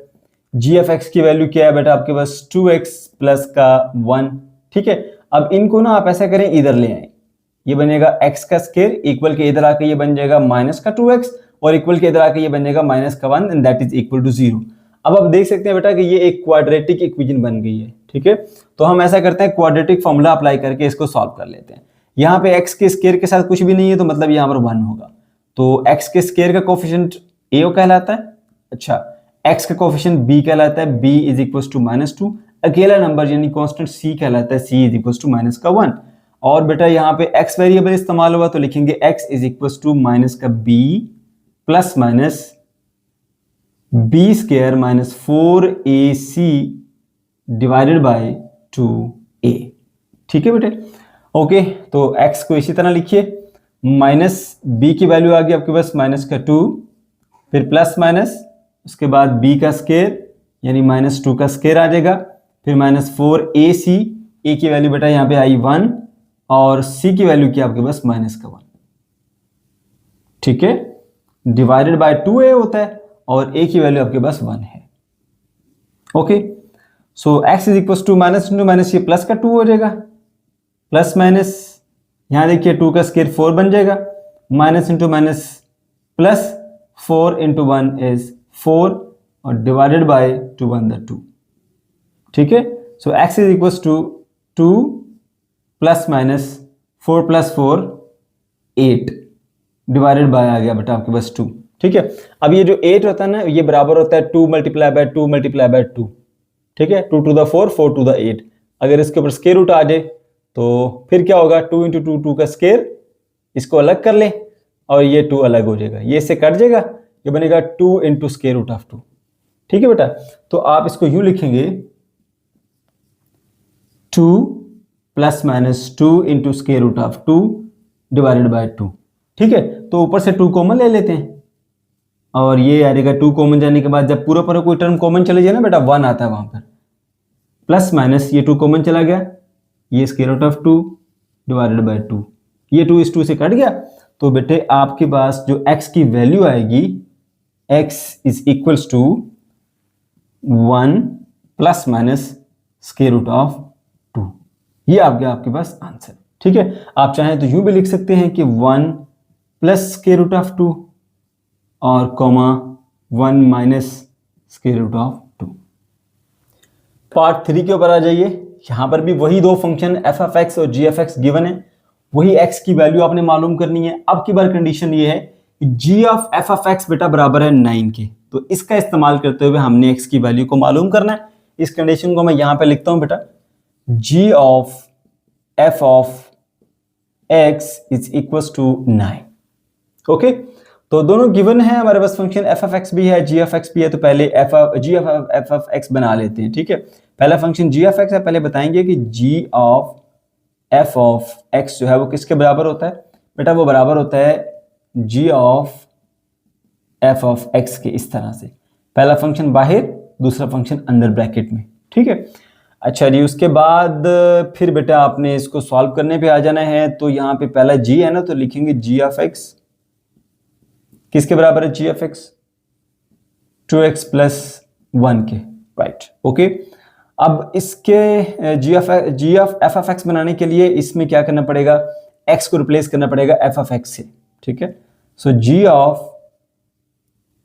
g ऑफ x की वैल्यू क्या है बेटा आपके पास 2x प्लस का 1। ठीक है, अब इनको ना आप ऐसा करें, इधर ले आए, ये बनेगा x का स्क्वायर इक्वल के इधर आके ये बन जाएगा माइनस का 2x और इक्वल के इधर आके ये बन जाएगा माइनस का 1 and that is equal to 0। अब आप देख सकते हैं बेटा कि ये एक क्वाड्रेटिक इक्वेशन बन गई है। ठीक है, तो हम ऐसा करते हैं, क्वाड्रेटिक फॉर्मूला अप्लाई करके इसको सॉल्व कर लेते हैं। यहाँ पे x के स्क्वायर के साथ कुछ भी नहीं है तो मतलब यहाँ पर 1 होगा, तो x के स्क्वायर का कोफिशिएंट a कहलाता है। अच्छा, x का कोफिशिएंट b कहलाता है, b इज इक्वल टू -2। अकेला नंबर यानी कांस्टेंट c कहलाता है, c is equal to minus का 1। और बेटा यहाँ पे x वेरिएबल इस्तेमाल हुआ तो लिखेंगे x is equal to minus का b plus minus b square minus 4ac divided by 2a। ठीक है बेटे, ओके, तो x को इसी तरह लिखिए, माइनस b की वैल्यू आ गई आपके पास माइनस का 2, फिर प्लस माइनस, उसके बाद b का स्क्वायर यानी माइनस 2 का स्क्वायर आ जाएगा, फिर माइनस 4ac, a की वैल्यू बेटा यहाँ पे आई 1 और c की वैल्यू क्या आपके पास माइनस का 1। ठीक है, डिवाइडेड बाय 2a होता है और a की वैल्यू आपके पास 1 है। Okay, so x is equal to minus into minus, ये प्लस का 2 हो जाएगा, प्लस माइनस यहाँ देखिए 2 का स्क्वायर 4 बन जाएगा, minus into minus plus 4 into 1 is 4 और डिवाइडेड बाय 2 1 द 2। ठीक है, so x is equal to 2 plus minus 4 plus 4 8 divided by आ गया बेटा आपके पास 2। ठीक है, अब ये जो 8 होता है ना, ये बराबर होता है 2 मल्टीप्लाई बाय 2 मल्टीप्लाई बाय 2। ठीक है, 2 टू द 4 4 टू द 8। अगर इसके ऊपर स्क्वायर रूट आ जाए तो फिर क्या होगा, 2 इंटू 2 2 का स्क्वायर, इसको अलग कर लें और ये 2 अलग हो जाएगा, ये इससे कट जाएगा, ये बनेगा 2 इंटू स्क्वायर रूट ऑफ 2। ठीक है बेटा, तो आप इसको यूं लिखेंगे 2 plus minus 2 into square root of 2 divided by 2। ठीक है, तो ऊपर से 2 कॉमन ले लेते हैं और ये आ जाएगा 2 कॉमन जाने के बाद जब पूरा पूरा कोई टर्म कॉमन चले जाए ना बेटा 1 आता है वहां पर, प्लस माइनस ये 2 कॉमन चला गया, ये square root of 2 divided by 2, ये 2 इस 2 से कट गया, तो बेटे आपके पास जो x की वैल्यू आएगी x is equals to 1 plus minus square root of 2। ये आ गया आपके पास आंसर। ठीक है, आप चाहें तो यूं भी लिख सकते हैं कि 1 प्लस स्क्वायर रूट ऑफ 2 और comma 1 minus square root of 2। Part 3 के ऊपर आ जाइए। यहां पर भी वही दो फंक्शन f ऑफ x और g ऑफ x गिवन है, वही x की वैल्यू आपने मालूम करनी है। अब की बार कंडीशन ये है कि g of f of x बेटा बराबर है 9 के, तो इसका इस्तेमाल करते हुए हमने x की वैल्यू को मालूम करना है। इस कंडीशन को मैं यहां पे लिखता हूं बेटा, g of f of x is equal to 9। Okay, तो दोनों गिवन है हमारे पास, फंक्शन f ऑफ x भी है, g ऑफ x भी है, तो पहले g ऑफ x बना लेते हैं। ठीक है, पहला फंक्शन g ऑफ x है, पहले बताएंगे कि g of f of x जो है वो किसके बराबर होता है बेटा, वो बराबर होता है g of f of x के। इस तरह से पहला फंक्शन बाहर, दूसरा फंक्शन अंदर ब्रैकेट में। ठीक है, अच्छा जी, उसके बाद फिर बेटा आपने इसको सॉल्व करने पे आ जाना है। तो यहाँ पे पहला g है ना, तो लिखेंगे g ऑफ x किसके बराबर है, g of x 2x plus 1 के, राइट। ओके, अब इसके g of f of x बनाने के लिए इसमें क्या करना पड़ेगा, x को रिप्लेस करना पड़ेगा f ऑफ x से। ठीक है, so g of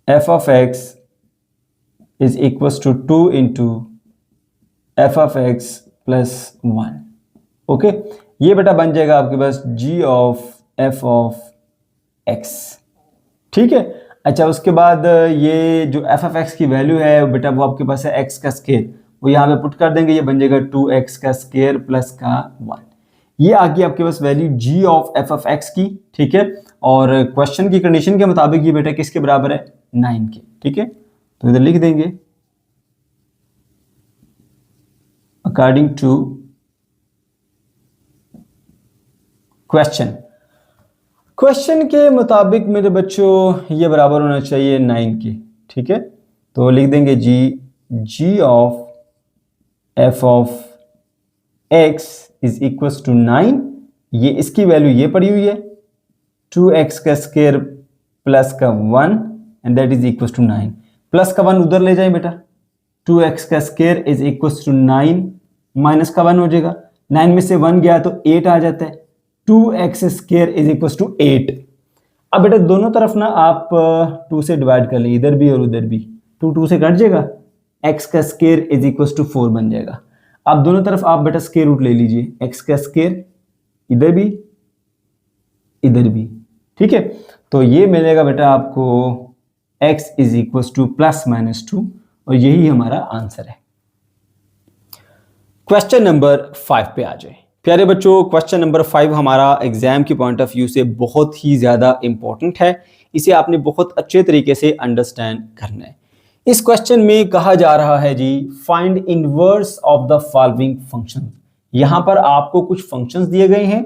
f of x is equal to 2 into f of x plus 1। Okay, ये बेटा बन जाएगा आपके पास g of f of x। ठीक है, अच्छा, उसके बाद ये जो f ऑफ x की वैल्यू है बेटा वो आपके पास है x का स्क्वायर, वो यहाँ पे पुट कर देंगे, ये बन जाएगा 2x का स्क्वायर प्लस का 1। ये आ गई आपके पास value g of f of x की। ठीक है, और क्वेश्चन की कंडीशन के मुताबिक ये बेटा किसके बराबर है, 9 के। ठीक है, तो इधर लिख देंगे अकॉर्डिंग टू क्वेश्चन के मुताबिक मेरे बच्चों ये बराबर होना चाहिए 9 के। ठीक है, तो लिख देंगे g of f of x is equal to 9। ये इसकी वैल्यू ये पड़ी हुई है, 2x का स्क्वायर प्लस का 1 and that is equal to 9। Plus का 1 उधर ले जाए बेटा, 2x का square is equal to 9 minus का 1 हो जाएगा, 9 में से 1 गया तो 8 आ जाता है, 2x square is equal to 8। अब बेटा दोनों तरफ ना आप 2 से डिवाइड कर लीजिए, इधर भी और उधर भी, 2 से कट जाएगा, x का स्क्वायर इज इक्वल टू 4 बन जाएगा। अब दोनों तरफ आप बेटा स्क्वायर रूट ले लीजिए, x का स्क्वायर इधर भी इधर भी, ठीक है। तो ये मिलेगा बेटा आपको x is equal two plus minus 2 और यही हमारा आंसर है। क्वेश्चन नंबर 5 पे आ जाए प्यारे बच्चों। क्वेश्चन नंबर 5 हमारा एग्जाम के पॉइंट ऑफ व्यू से बहुत ही ज़्यादा इंपॉर्टेंट है, इसे आपने बहुत अच्छे तरीके से अंडरस्टैंड करना है। इस क्वेश्चन में कहा जा रहा है जी find inverse of the following function. यहाँ पर आपको कुछ फंक्शंस दिए गए हैं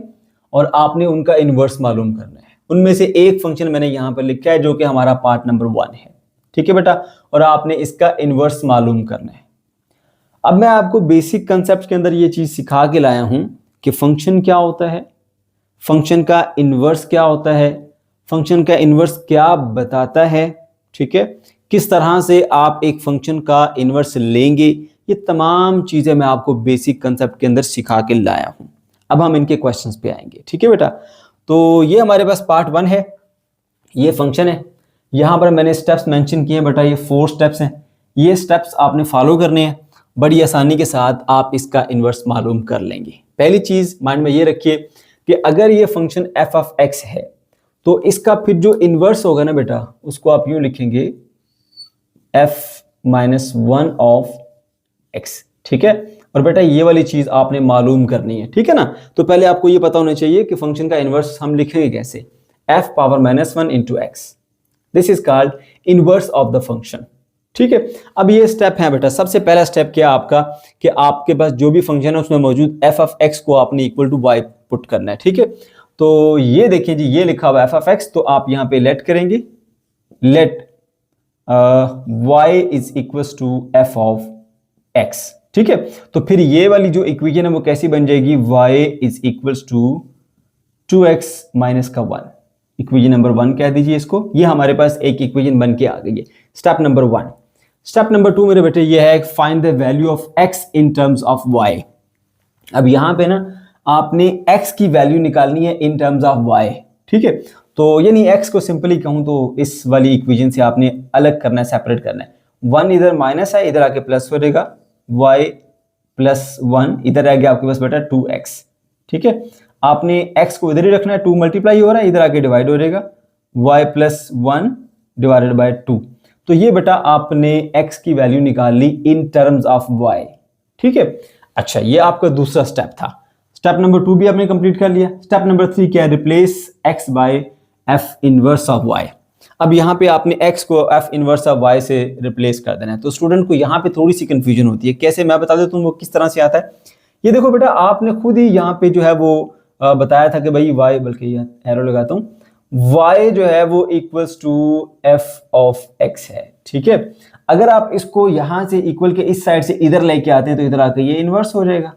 और आपने उनका इनवर्स मालूम करना है। उनमें से एक फंक्शन मैंने यहाँ पर लिखा है जो कि हमारा पार्ट नंबर 1 है, ठीक है बेटा, और आपने इसका इनवर्स मालूम करना है। अब मैं आपको बेसिक कंसेप्ट के अंदर ये चीज़ सिखा के लाया हूँ कि फंक्शन क्या होता है, फंक्शन का इनवर्स क्या होता है, फंक्शन का इनवर्स क्या बताता है, ठीक है, किस तरह से आप एक फंक्शन का इनवर्स लेंगे, ये तमाम चीज़ें मैं आपको बेसिक कंसेप्ट के अंदर सिखा के लाया हूँ। अब हम इनके क्वेश्चंस पे आएंगे, ठीक है बेटा। तो ये हमारे पास पार्ट 1 है, ये फंक्शन है, यहाँ पर मैंने स्टेप्स मेंशन किए हैं बेटा, ये 4 स्टेप्स हैं, ये स्टेप्स आपने फॉलो करने हैं, बड़ी आसानी के साथ आप इसका इनवर्स मालूम कर लेंगे। पहली चीज़ माइंड में ये रखिए कि अगर ये फंक्शन f ऑफ x है तो इसका फिर जो इनवर्स होगा ना बेटा उसको आप यूँ लिखेंगे f माइनस 1 ऑफ x, ठीक है। और बेटा ये वाली चीज़ आपने मालूम करनी है, ठीक है ना। तो पहले आपको ये पता होना चाहिए कि फंक्शन का इनवर्स हम लिखेंगे कैसे, f power minus 1 into x, this is called inverse of the function, ठीक है। अब ये स्टेप है बेटा, सबसे पहला स्टेप क्या आपका कि आपके पास जो भी फंक्शन है उसमें मौजूद f ऑफ x को आपने इक्वल टू y पुट करना है, ठीक है। तो ये देखिए जी, ये लिखा हुआ f ऑफ x, तो आप यहाँ पे लेट करेंगे, let y is equal to f of x, ठीक है। तो फिर ये वाली जो इक्वेशन है वो कैसी बन जाएगी, y is equal to 2x minus का 1, इक्वेशन नंबर 1 कह दीजिए इसको। ये हमारे पास एक इक्वेशन बन के आ गई है, स्टेप नंबर 1। स्टेप नंबर 2 मेरे बेटे ये है find the value of x in terms of y। अब यहाँ पे ना आपने x की वैल्यू निकालनी है इन टर्म्स ऑफ y, ठीक है। तो यानी x को सिंपली कहूँ तो इस वाली इक्वेशन से आपने अलग करना है, सेपरेट करना है। 1 इधर माइनस है, इधर आके प्लस हो जाएगा, y प्लस 1 इधर आ गया आपके पास बेटा 2x, ठीक है। आपने x को इधर ही रखना है, 2 मल्टीप्लाई हो रहा है, इधर आके डिवाइड हो जाएगा, y प्लस 1 डिवाइडेड बाय 2। तो ये बेटा आपने x की वैल्यू निकाल ली इन टर्म्स ऑफ y, ठीक है। अच्छा, ये आपका दूसरा स्टेप था। स्टेप नंबर 2 भी आपने कंप्लीट कर लिया। स्टेप नंबर 3 क्या है, replace x by f inverse of y। अब यहाँ पे आपने x को f इनवर्स ऑफ y से रिप्लेस कर देना है। तो स्टूडेंट को यहाँ पे थोड़ी सी कंफ्यूजन होती है, कैसे, मैं बता देता हूँ वो किस तरह से आता है। ये देखो बेटा, आपने खुद ही यहाँ पे जो है वो बताया था कि भाई y, बल्कि ये एरो लगाता हूँ, y जो है वो equals to f of x है, ठीक है। अगर आप इसको यहाँ से इक्वल के इस साइड से इधर लेके आते हैं तो इधर आकर ये इन्वर्स हो जाएगा।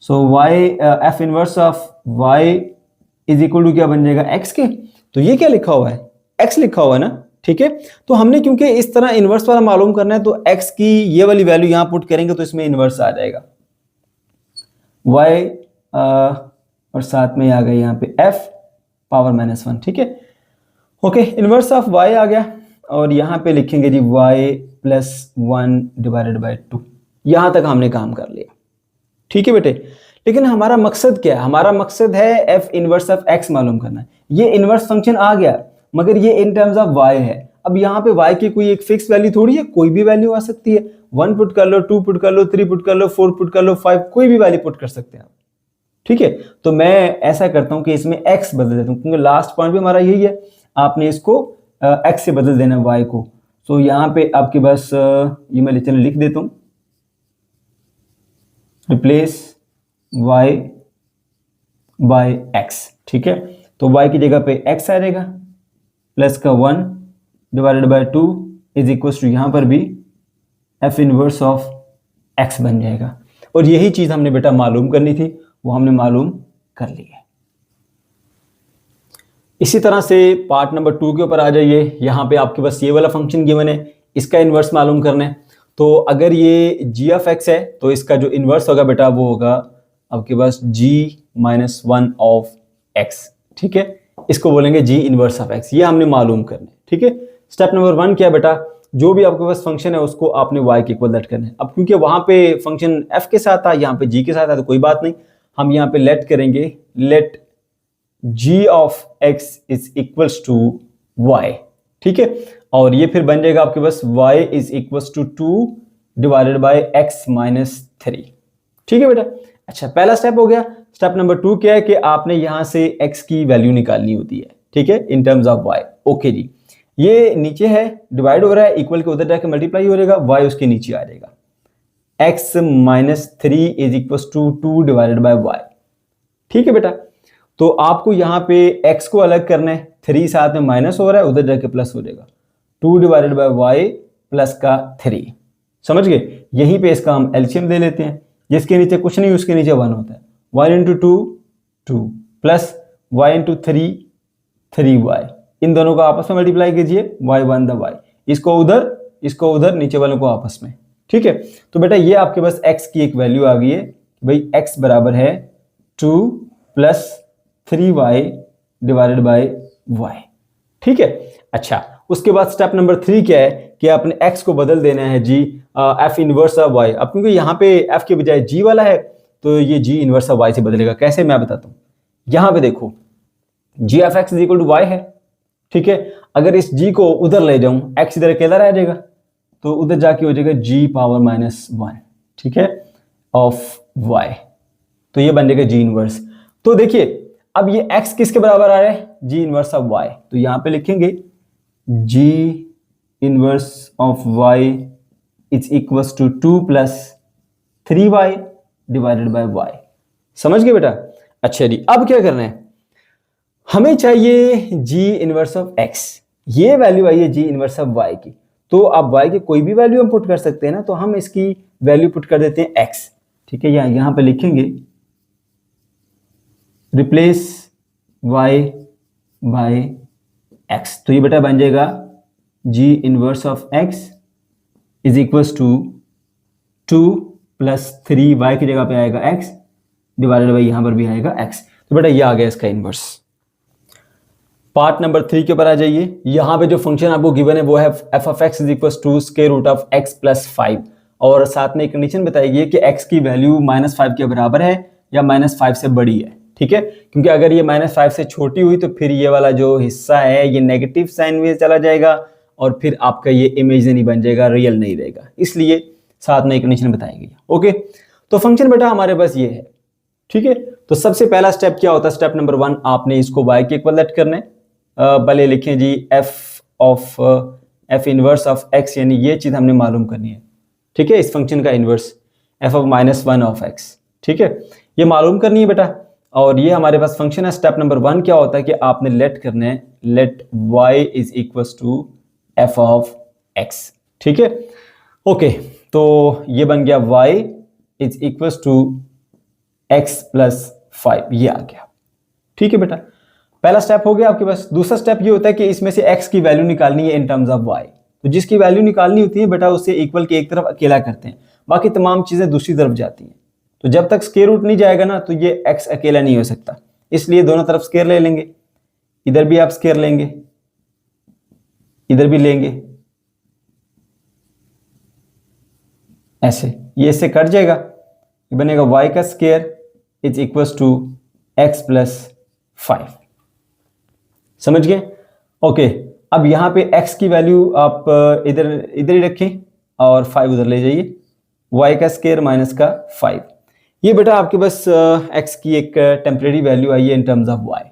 So y f inverse of y is equal to क्या बन जाएगा, x के। तो ये क्या लिखा हुआ है, x लिखा हुआ है ना, ठीक है। तो हमने क्योंकि इस तरह इन्वर्स वाला मालूम करना है तो x की ये वाली वैल्यू यहाँ पुट करेंगे तो इसमें इन्वर्स आ जाएगा, y और साथ में आ गया यहाँ पे f पावर माइनस 1, ठीक है। ओके, इनवर्स ऑफ y आ गया और यहाँ पे लिखेंगे जी y प्लस 1 डिवाइडेड बाय 2। यहाँ तक हमने काम कर लिया, ठीक है बेटे। लेकिन हमारा मकसद क्या है, हमारा मकसद है f इनवर्स ऑफ x मालूम करना है। ये इनवर्स फंक्शन आ गया मगर ये इन टर्म्स ऑफ y है। अब यहाँ पे y की कोई एक फिक्स वैल्यू थोड़ी है, कोई भी वैल्यू आ सकती है। 1 पुट कर लो, 2 पुट कर लो, 3 पुट कर लो, 4 पुट कर लो, 5, कोई भी वैल्यू पुट कर सकते हैं आप, ठीक है। तो मैं ऐसा करता हूं कि इसमें x बदल देता हूं क्योंकि लास्ट पॉइंट भी हमारा यही है, आपने इसको x से बदल देना y को। तो यहाँ पे आपके पास ये मैं चलो लिख देता हूं, रिप्लेस y बाय x, ठीक है। तो y की जगह पे x आ जाएगा, प्लस का 1 divided by 2 is equal to यहाँ पर भी f इनवर्स ऑफ x बन जाएगा। और यही चीज हमने बेटा मालूम करनी थी, वो हमने मालूम कर ली है। इसी तरह से पार्ट नंबर 2 के ऊपर आ जाइए। यहाँ पे आपके पास ये वाला फंक्शन गिवन है, इसका इन्वर्स मालूम करना है। तो अगर ये जी ऑफ एक्स है तो इसका जो इन्वर्स होगा बेटा वो होगा आपके पास जी माइनस वन ऑफ एक्स, ठीक है। इसको बोलेंगे जी इनवर्स ऑफ एक्स, ये हमने मालूम करना है, ठीक है। स्टेप नंबर 1 क्या है बेटा, जो भी आपके पास फंक्शन है उसको आपने y के इक्वल लेट करना है। अब क्योंकि वहां पे फंक्शन f के साथ था, यहाँ पे g के साथ है, तो कोई बात नहीं, हम यहाँ पे लेट करेंगे, let g of x is equals to y, ठीक है। और ये फिर बन जाएगा आपके पास y is equals to 2 divided by x minus 3, ठीक है बेटा। अच्छा, पहला स्टेप हो गया। स्टेप नंबर 2 क्या है कि आपने यहां से x की वैल्यू निकालनी होती है, ठीक है, in terms of y। Okay जी, ये नीचे है, डिवाइड हो रहा है, इक्वल के उधर जाके मल्टीप्लाई हो जाएगा, y उसके नीचे आ जाएगा, x minus 3 is equal to 2 divided by y, ठीक है बेटा। तो आपको यहाँ पे x को अलग करना है, 3 साथ में माइनस हो रहा है, उधर जाके प्लस हो जाएगा, 2 डिवाइडेड बाय y प्लस का 3, समझ गए। यहीं पे इसका हम एलसीएम दे लेते हैं, जिसके नीचे कुछ नहीं उसके नीचे 1 होता है, 1 into 2 plus y into 3y, इन दोनों को आपस में मल्टीप्लाई कीजिए, y1 द y, इसको उधर नीचे वालों को आपस में, ठीक है। तो बेटा ये आपके पास x की एक वैल्यू आ गई है, भाई x बराबर है 2 plus 3y divided by y, ठीक है। अच्छा, उसके बाद स्टेप नंबर 3 क्या है कि आपने x को बदल देना है g f inverse of y। अब क्योंकि यहाँ पे f के बजाय g वाला है तो ये g इनवर्स ऑफ y से बदलेगा। कैसे, मैं बताता हूँ। यहाँ पे देखो g of x is equal to y है, ठीक है। अगर इस g को उधर ले जाऊं, x इधर अकेला रह जाएगा, तो उधर जाके हो जाएगा g पावर माइनस 1, ठीक है, ऑफ y, तो ये बन जाएगा g इनवर्स। तो देखिए अब ये x किसके बराबर आ रहा है, g इनवर्स ऑफ y, तो यहाँ पे लिखेंगे g inverse of y is equals to 2 plus 3y divided by y, समझ गए बेटा। अच्छा जी, अब क्या करना है, हमें चाहिए g इनवर्स ऑफ x, ये वैल्यू आई है g इनवर्स ऑफ y की। तो अब y की कोई भी वैल्यू हम पुट कर सकते हैं ना, तो हम इसकी वैल्यू पुट कर देते हैं x, ठीक है। यहां पे लिखेंगे रिप्लेस y बाय x, तो ये बेटा बन जाएगा g inverse of x is equals to 2 plus 3y की जगह पे आएगा x डिवाइडेड बाय यहां पर भी आएगा x, तो बेटा ये आ गया इसका इनवर्स। पार्ट नंबर 3 के ऊपर आ जाइए। यहाँ पे जो फंक्शन आपको गिवन है वो है f of x is equal to square root of x plus 5, और साथ में एक कंडीशन बताई गई है कि x की वैल्यू -5 के बराबर है या -5 से बड़ी है, ठीक है। क्योंकि अगर ये -5 से छोटी हुई तो फिर ये वाला जो हिस्सा है ये नेगेटिव साइन में चला जाएगा और फिर आपका ये इमेजिनरी बन जाएगा, रियल नहीं रहेगा, इसलिए साथ में एक कंडीशन बताई गई है। ओके, तो फंक्शन बेटा हमारे पास ये है, ठीक है। तो सबसे पहला स्टेप क्या होता है, स्टेप नंबर 1, आपने इसको y के इक्वल लेट करना है। भले लिखें जी f इनवर्स ऑफ x, यानी ये चीज हमने मालूम करनी है, ठीक है। इस फंक्शन का inverse f of -1 of x, ठीक है, ये मालूम करनी है बेटा। और ये हमारे पास फंक्शन है। स्टेप नंबर 1 क्या होता है कि आपने लेट करना है, let y is equals to f of x, ठीक है। ओके, तो ये बन गया y is equals to x plus 5, ये आ गया, ठीक है बेटा। पहला स्टेप हो गया आपके पास। दूसरा स्टेप ये होता है कि इसमें से x की वैल्यू निकालनी है इन टर्म्स ऑफ y, तो जिसकी वैल्यू निकालनी होती है बेटा उससे इक्वल के एक तरफ अकेला करते हैं, बाकी तमाम चीजें दूसरी तरफ जाती हैं। तो जब तक स्क्वायर रूट नहीं जाएगा ना तो ये x अकेला नहीं हो सकता, इसलिए दोनों तरफ स्क्वायर ले लेंगे, इधर भी आप स्क्वायर लेंगे, इधर भी लेंगे, ऐसे ये इससे कट जाएगा, ये बनेगा y का square is equals to x plus 5, समझ गए। ओके, अब यहाँ पे x की वैल्यू आप इधर ही रखें और 5 उधर ले जाइए, y का स्क्वायर माइनस का 5, ये बेटा आपके पास x की एक टेम्परेरी वैल्यू आई है इन टर्म्स ऑफ y,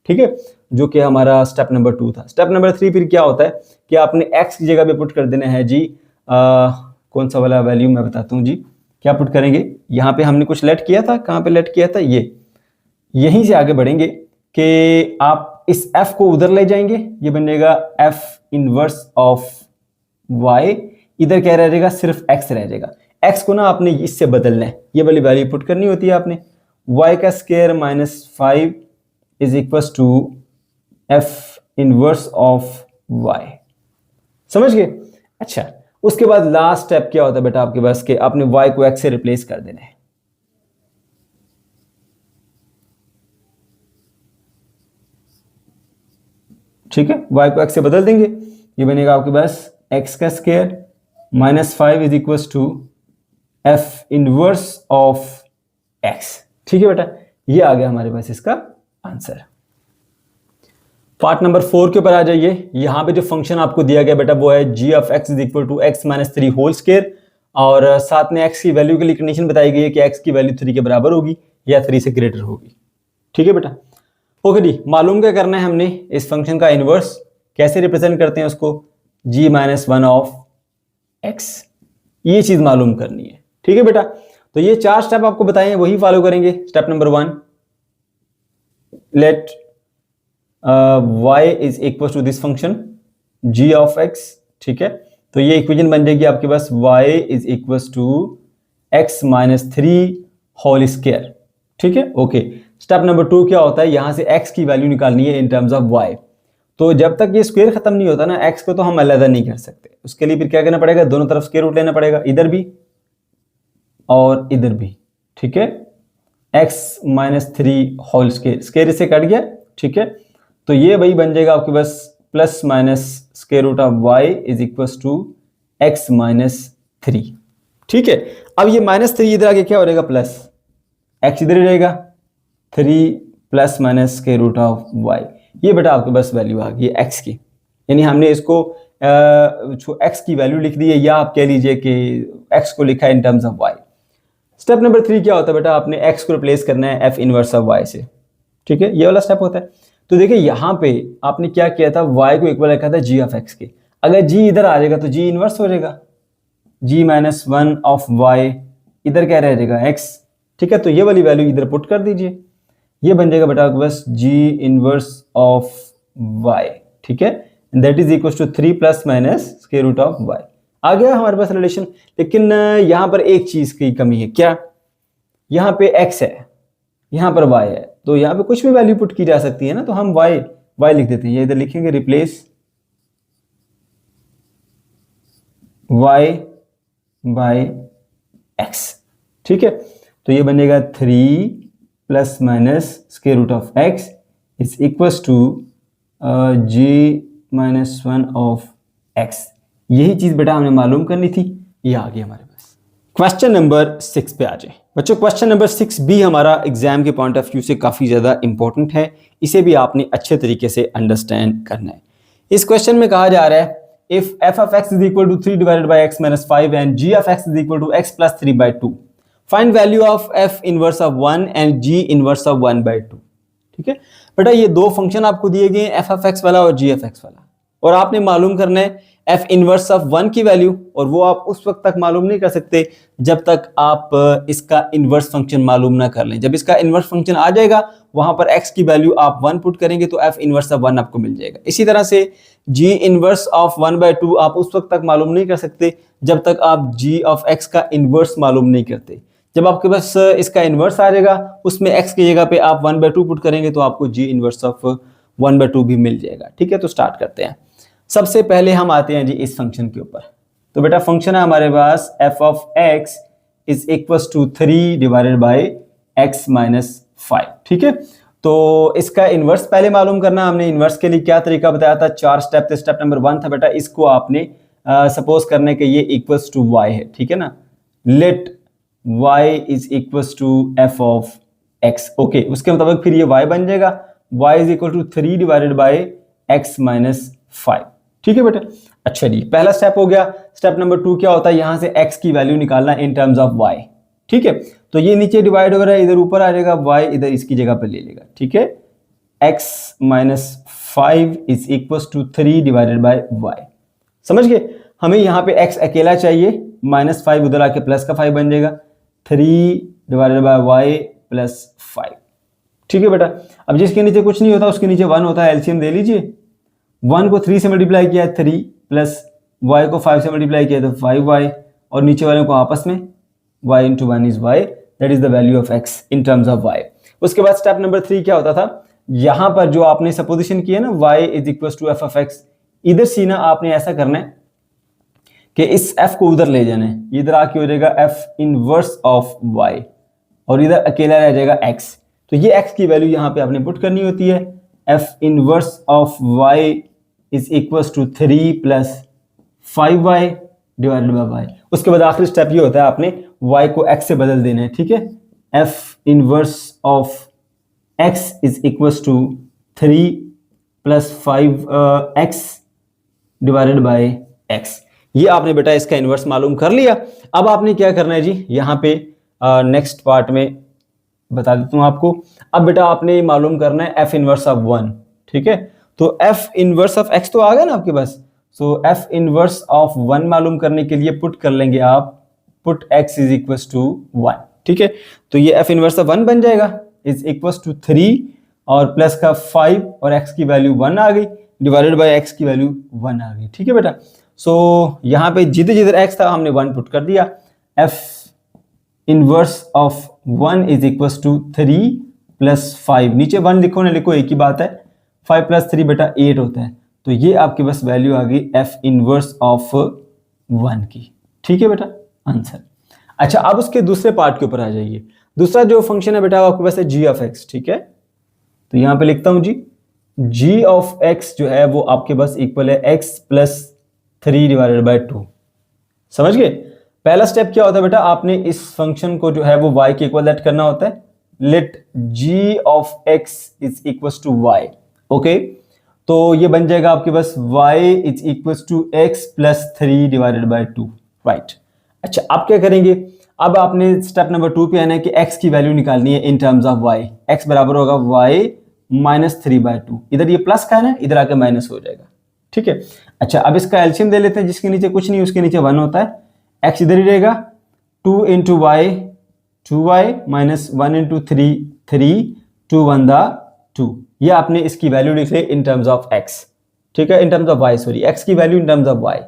ठीक है, जो कि हमारा स्टेप नंबर 2 था। स्टेप नंबर 3 फिर क्या होता है कि आपने x की जगह पे पुट कर देना है जी कौन सा वाला वैल्यू मैं बताता हूँ जी, क्या पुट करेंगे। यहाँ पे हमने कुछ लेट किया था, कहाँ पे लेट किया था, ये यहीं से आगे बढ़ेंगे कि आप इस f को उधर ले जाएंगे, ये बन जाएगा f इनवर्स ऑफ y, इधर क्या रह जाएगा, सिर्फ x रह जाएगा। x को ना आपने इससे बदलना है, ये वाली वैल्यू पुट करनी होती है आपने, y का square minus 5 is equal to f inverse of y. समझ गए? अच्छा, उसके बाद लास्ट स्टेप क्या होता है बेटा आपके पास कि आपने y को x से रिप्लेस कर देना है। ठीक है, y को x से बदल देंगे, ये बनेगा आपके पास x का square minus 5 is equal to f inverse of x। ठीक है बेटा, ये आ गया हमारे पास इसका आंसर। पार्ट नंबर 4 के ऊपर आ जाइए। यहाँ पे जो फंक्शन आपको दिया गया बेटा वो है g of x is equal to x minus 3 whole square, और साथ में x की वैल्यू के लिए कंडीशन बताई गई है कि x की वैल्यू 3 के बराबर होगी या 3 से ग्रेटर होगी। ठीक है बेटा, ओके जी। मालूम क्या करना है हमने, इस फंक्शन का इनवर्स कैसे रिप्रेजेंट करते हैं उसको, g माइनस 1 ऑफ x, ये चीज मालूम करनी है। ठीक है बेटा, तो ये 4 स्टेप आपको बताए हैं, वही फॉलो करेंगे। Step number 1, let y is equal to this function g of x। ठीक है, तो ये इक्वेशन बन जाएगी आपके पास y is equal to x minus 3 whole square. ठीक है, ओके। स्टेप नंबर 2 क्या होता है, यहां से x की वैल्यू निकालनी है इन टर्म्स ऑफ y। तो जब तक ये स्क्वायर खत्म नहीं होता ना, x को तो हम अलग नहीं कर सकते, उसके लिए फिर क्या करना पड़ेगा, दोनों तरफ स्क्वायर रूट लेना पड़ेगा, इधर भी और इधर भी। ठीक है, x minus 3 whole square, square इससे कट गया। ठीक है, तो ये वही बन जाएगा आपके पास plus minus square root of y is equal to x minus 3। ठीक है, अब ये माइनस 3 इधर आके क्या हो जाएगा, प्लस x इधर रहेगा, 3 plus minus square root of y। ये बेटा आपके पास वैल्यू आ गई x की, यानी हमने इसको x की वैल्यू लिख दी है, या आप कह लीजिए कि x को लिखा है in terms of y। Step number 3 क्या होता है बेटा, आपने x को रिप्लेस करना है f इनवर्स ऑफ y से। ठीक है, ये वाला स्टेप होता है। तो देखिए यहाँ पे आपने क्या किया था, y को इक्वल रखा था g ऑफ x के, अगर g इधर आ जाएगा तो g इनवर्स हो जाएगा, g माइनस 1 ऑफ y, इधर क्या रह जाएगा x। ठीक है, तो ये वाली वैल्यू इधर पुट कर दीजिए, ये बन जाएगा बेटा आपके पास g इनवर्स ऑफ y। ठीक है, that is equal to 3 plus minus square root of y। आ गया हमारे पास रिलेशन। लेकिन यहाँ पर एक चीज की कमी है, क्या, यहाँ पे x है, यहाँ पर y है, तो यहाँ पे कुछ भी वैल्यू पुट की जा सकती है ना, तो हम y लिख देते हैं, ये इधर लिखेंगे रिप्लेस y बाय x। ठीक है, तो ये बनेगा 3 plus minus square root of x is equal to g minus 1 of x। यही चीज बेटा हमने मालूम करनी थी, ये आ गई हमारे पास। क्वेश्चन नंबर 6 पे आ जाए बच्चों। क्वेश्चन नंबर 6 भी हमारा एग्जाम के पॉइंट ऑफ व्यू से काफ़ी ज़्यादा इंपॉर्टेंट है, इसे भी आपने अच्छे तरीके से अंडरस्टैंड करना है। इस क्वेश्चन में कहा जा रहा है if f of x is equal to 3 divided by x minus 5 and g of x is equal to x plus 3 by 2, find value of f inverse of 1 and g inverse of 1 by 2। ठीक है बेटा, ये दो function आपको दिए गए हैं, f of x वाला और g of x वाला, और आपने मालूम करना है f इनवर्स ऑफ 1 की वैल्यू, और वो आप उस वक्त तक मालूम नहीं कर सकते जब तक आप इसका इनवर्स फंक्शन मालूम ना कर लें। जब इसका इनवर्स फंक्शन आ जाएगा वहां पर x की वैल्यू आप 1 पुट करेंगे तो f इनवर्स ऑफ 1 आपको मिल जाएगा। इसी तरह से g इनवर्स ऑफ 1/2 आप उस वक्त तक मालूम नहीं कर सकते जब तक आप g ऑफ x का इनवर्स मालूम नहीं करते। जब आपके पास इसका इनवर्स आ जाएगा, उसमें x की जगह पे आप 1/2 पुट करेंगे तो आपको g इनवर्स ऑफ 1/2 भी मिल जाएगा। ठीक है, तो स्टार्ट करते हैं। सबसे पहले हम आते हैं जी इस फंक्शन के ऊपर। तो बेटा फंक्शन है हमारे पास f of x is equal to 3 divided by x minus 5। ठीक है, तो इसका इनवर्स पहले मालूम करना। हमने इनवर्स के लिए क्या तरीका बताया था, 4 स्टेप थे। स्टेप नंबर 1 था बेटा, इसको आपने सपोज करने के ये इक्वल्स टू y है। ठीक है ना, let y is equals to f of x। Okay, उसके मुताबिक फिर ये y बन जाएगा, y is equal to 3 divided by x minus 5। ठीक है बेटा, अच्छा जी, पहला स्टेप हो गया। स्टेप नंबर 2 क्या होता है, यहां से x की वैल्यू निकालना इन टर्म्स ऑफ y। ठीक है, तो ये नीचे डिवाइड हो रहा है, इधर ऊपर आ जाएगा, y इधर इसकी जगह पे ले लेगा। ठीक है, x minus 5 is equal to 3 divided by y। समझ गए, हमें यहाँ पे x अकेला चाहिए, माइनस 5 उधर आके प्लस का 5 बन जाएगा, 3 डिवाइडेड बाय y प्लस 5। ठीक है बेटा, अब जिसके नीचे कुछ नहीं होता उसके नीचे 1 होता है, एलसीएम दे लीजिए। 1 को 3 से मल्टीप्लाई किया है 3, प्लस y को 5 से मल्टीप्लाई किया तो 5y, और नीचे वाले को आपस में y into 1 is y, that is the value of x in terms of y। उसके बाद स्टेप नंबर 3 क्या होता था, यहां पर जो आपने सपोजिशन की है ना y is equal to F of X, इधर सी ना आपने ऐसा करना है कि इस f को उधर ले जाना है, इधर आके हो जाएगा f इनवर्स ऑफ y और इधर अकेला रह जाएगा x। तो ये x की वैल्यू यहां पे आपने पुट करनी होती है, f inverse of y is equal to 3 plus 5y divided by y। उसके बाद आखिरी स्टेप ये होता है आपने y को x से बदल देना है, ठीक है। f inverse of x is equal to 3 plus 5x divided by x। ये आपने बेटा इसका इनवर्स मालूम कर लिया। अब आपने क्या करना है जी, यहाँ पे नेक्स्ट पार्ट में बता देता हूँ आपको। अब बेटा आपने मालूम करना है f इनवर्स ऑफ 1, ठीक है। तो f इनवर्स ऑफ x तो आ गया ना आपके पास, सो f इनवर्स ऑफ 1 मालूम करने के लिए पुट कर लेंगे आप, put x is equal to 1, ठीक है। तो ये f इनवर्स ऑफ 1 बन जाएगा इज इक्वल टू 3 और प्लस का 5 और x की वैल्यू 1 आ गई डिवाइडेड बाय x की वैल्यू 1 आ गई, ठीक है बेटा। सो यहाँ पे जिधर जिधर x था हमने 1 पुट कर दिया। f inverse of 1 is equal to 3 plus 5, नीचे 1 लिखो ना लिखो एक ही बात है, 5 प्लस 3 बेटा 8 होता है। तो ये आपके पास वैल्यू आ गई f इनवर्स ऑफ 1 की, ठीक है बेटा, आंसर। अच्छा अब उसके दूसरे पार्ट के ऊपर आ जाइए। दूसरा जो फंक्शन है बेटा आपके पास है g ऑफ x, ठीक है। तो यहां पे लिखता हूं जी, g ऑफ x जो है वो आपके पास इक्वल है x प्लस 3 डिवाइडेड बाय 2। समझ गए? पहला स्टेप क्या होता है बेटा, आपने इस फंक्शन को जो है वो y के इक्वल लेट करना होता है, let g of x is equal to y, okay. तो ये बन जाएगा आपके पास y is equal to x plus 3 divided by 2, right. अच्छा आप क्या करेंगे, अब आपने स्टेप नंबर 2 पे आना है कि x की वैल्यू निकालनी है in terms of y। x बराबर होगा y माइनस 3 बाय 2, इधर ये प्लस का है ना, इधर आके माइनस हो जाएगा, ठीक है। अच्छा अब इसका एलसीएम दे लेते हैं, जिसके नीचे कुछ नहीं उसके नीचे 1 होता है, x इधर ही रहेगा, 2 into Y 2y minus 1 into 3 3, 2 1 दा 2। ये आपने इसकी वैल्यू लिख ली इन टर्म्स ऑफ x, ठीक है, in terms of y, sorry x की value in terms of y।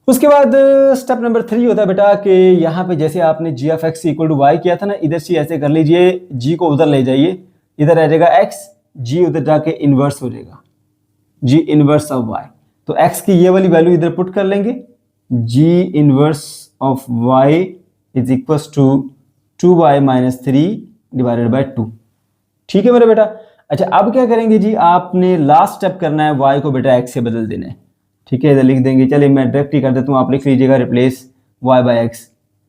उसके बाद स्टेप नंबर 3 होता है बेटा कि यहाँ पे जैसे आपने g of x equal to y किया था ना, इधर से ऐसे कर लीजिए, g को उधर ले जाइए, इधर रह जाएगा x, g उधर जाके इनवर्स हो जाएगा, g इनवर्स ऑफ y। तो x की ये वाली वैल्यू इधर पुट कर लेंगे, g inverse of y is equal to 2y minus 3 divided by 2, ठीक है मेरा बेटा। अच्छा अब क्या करेंगे जी, आपने लास्ट स्टेप करना है, y को बेटा x से बदल देना है, ठीक है। इधर लिख देंगे, चलिए मैं डायरेक्ट ही कर देता हूँ, आप लिख लीजिएगा replace y by x,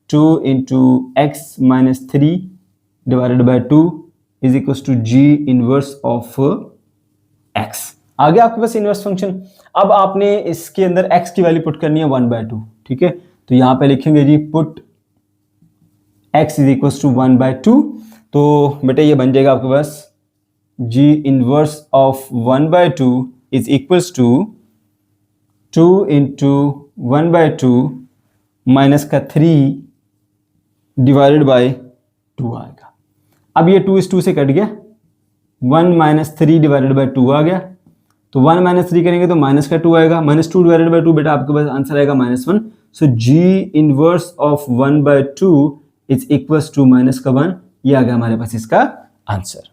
2 into x minus 3 divided by 2 is equal to g inverse of x। आ गया आपके पास इनवर्स फंक्शन। अब आपने इसके अंदर x की वैल्यू पुट करनी है 1/2, ठीक है। तो यहाँ पे लिखेंगे जी put x is equal to 1/2। तो बेटा ये बन जाएगा आपके पास g inverse of 1/2 is equal to 2 into 1/2 minus का 3 डिवाइडेड बाय 2 आएगा। अब ये 2 इस 2 से कट गया, 1 माइनस 3 डिवाइडेड बाय 2 आ गया। तो 1 माइनस 3 करेंगे तो माइनस का 2 आएगा, माइनस 2 डिवाइडेड बाय 2 बेटा आपके पास आंसर आएगा -1। So g inverse of 1/2 is equal to -1। ये आ गया हमारे पास इसका आंसर।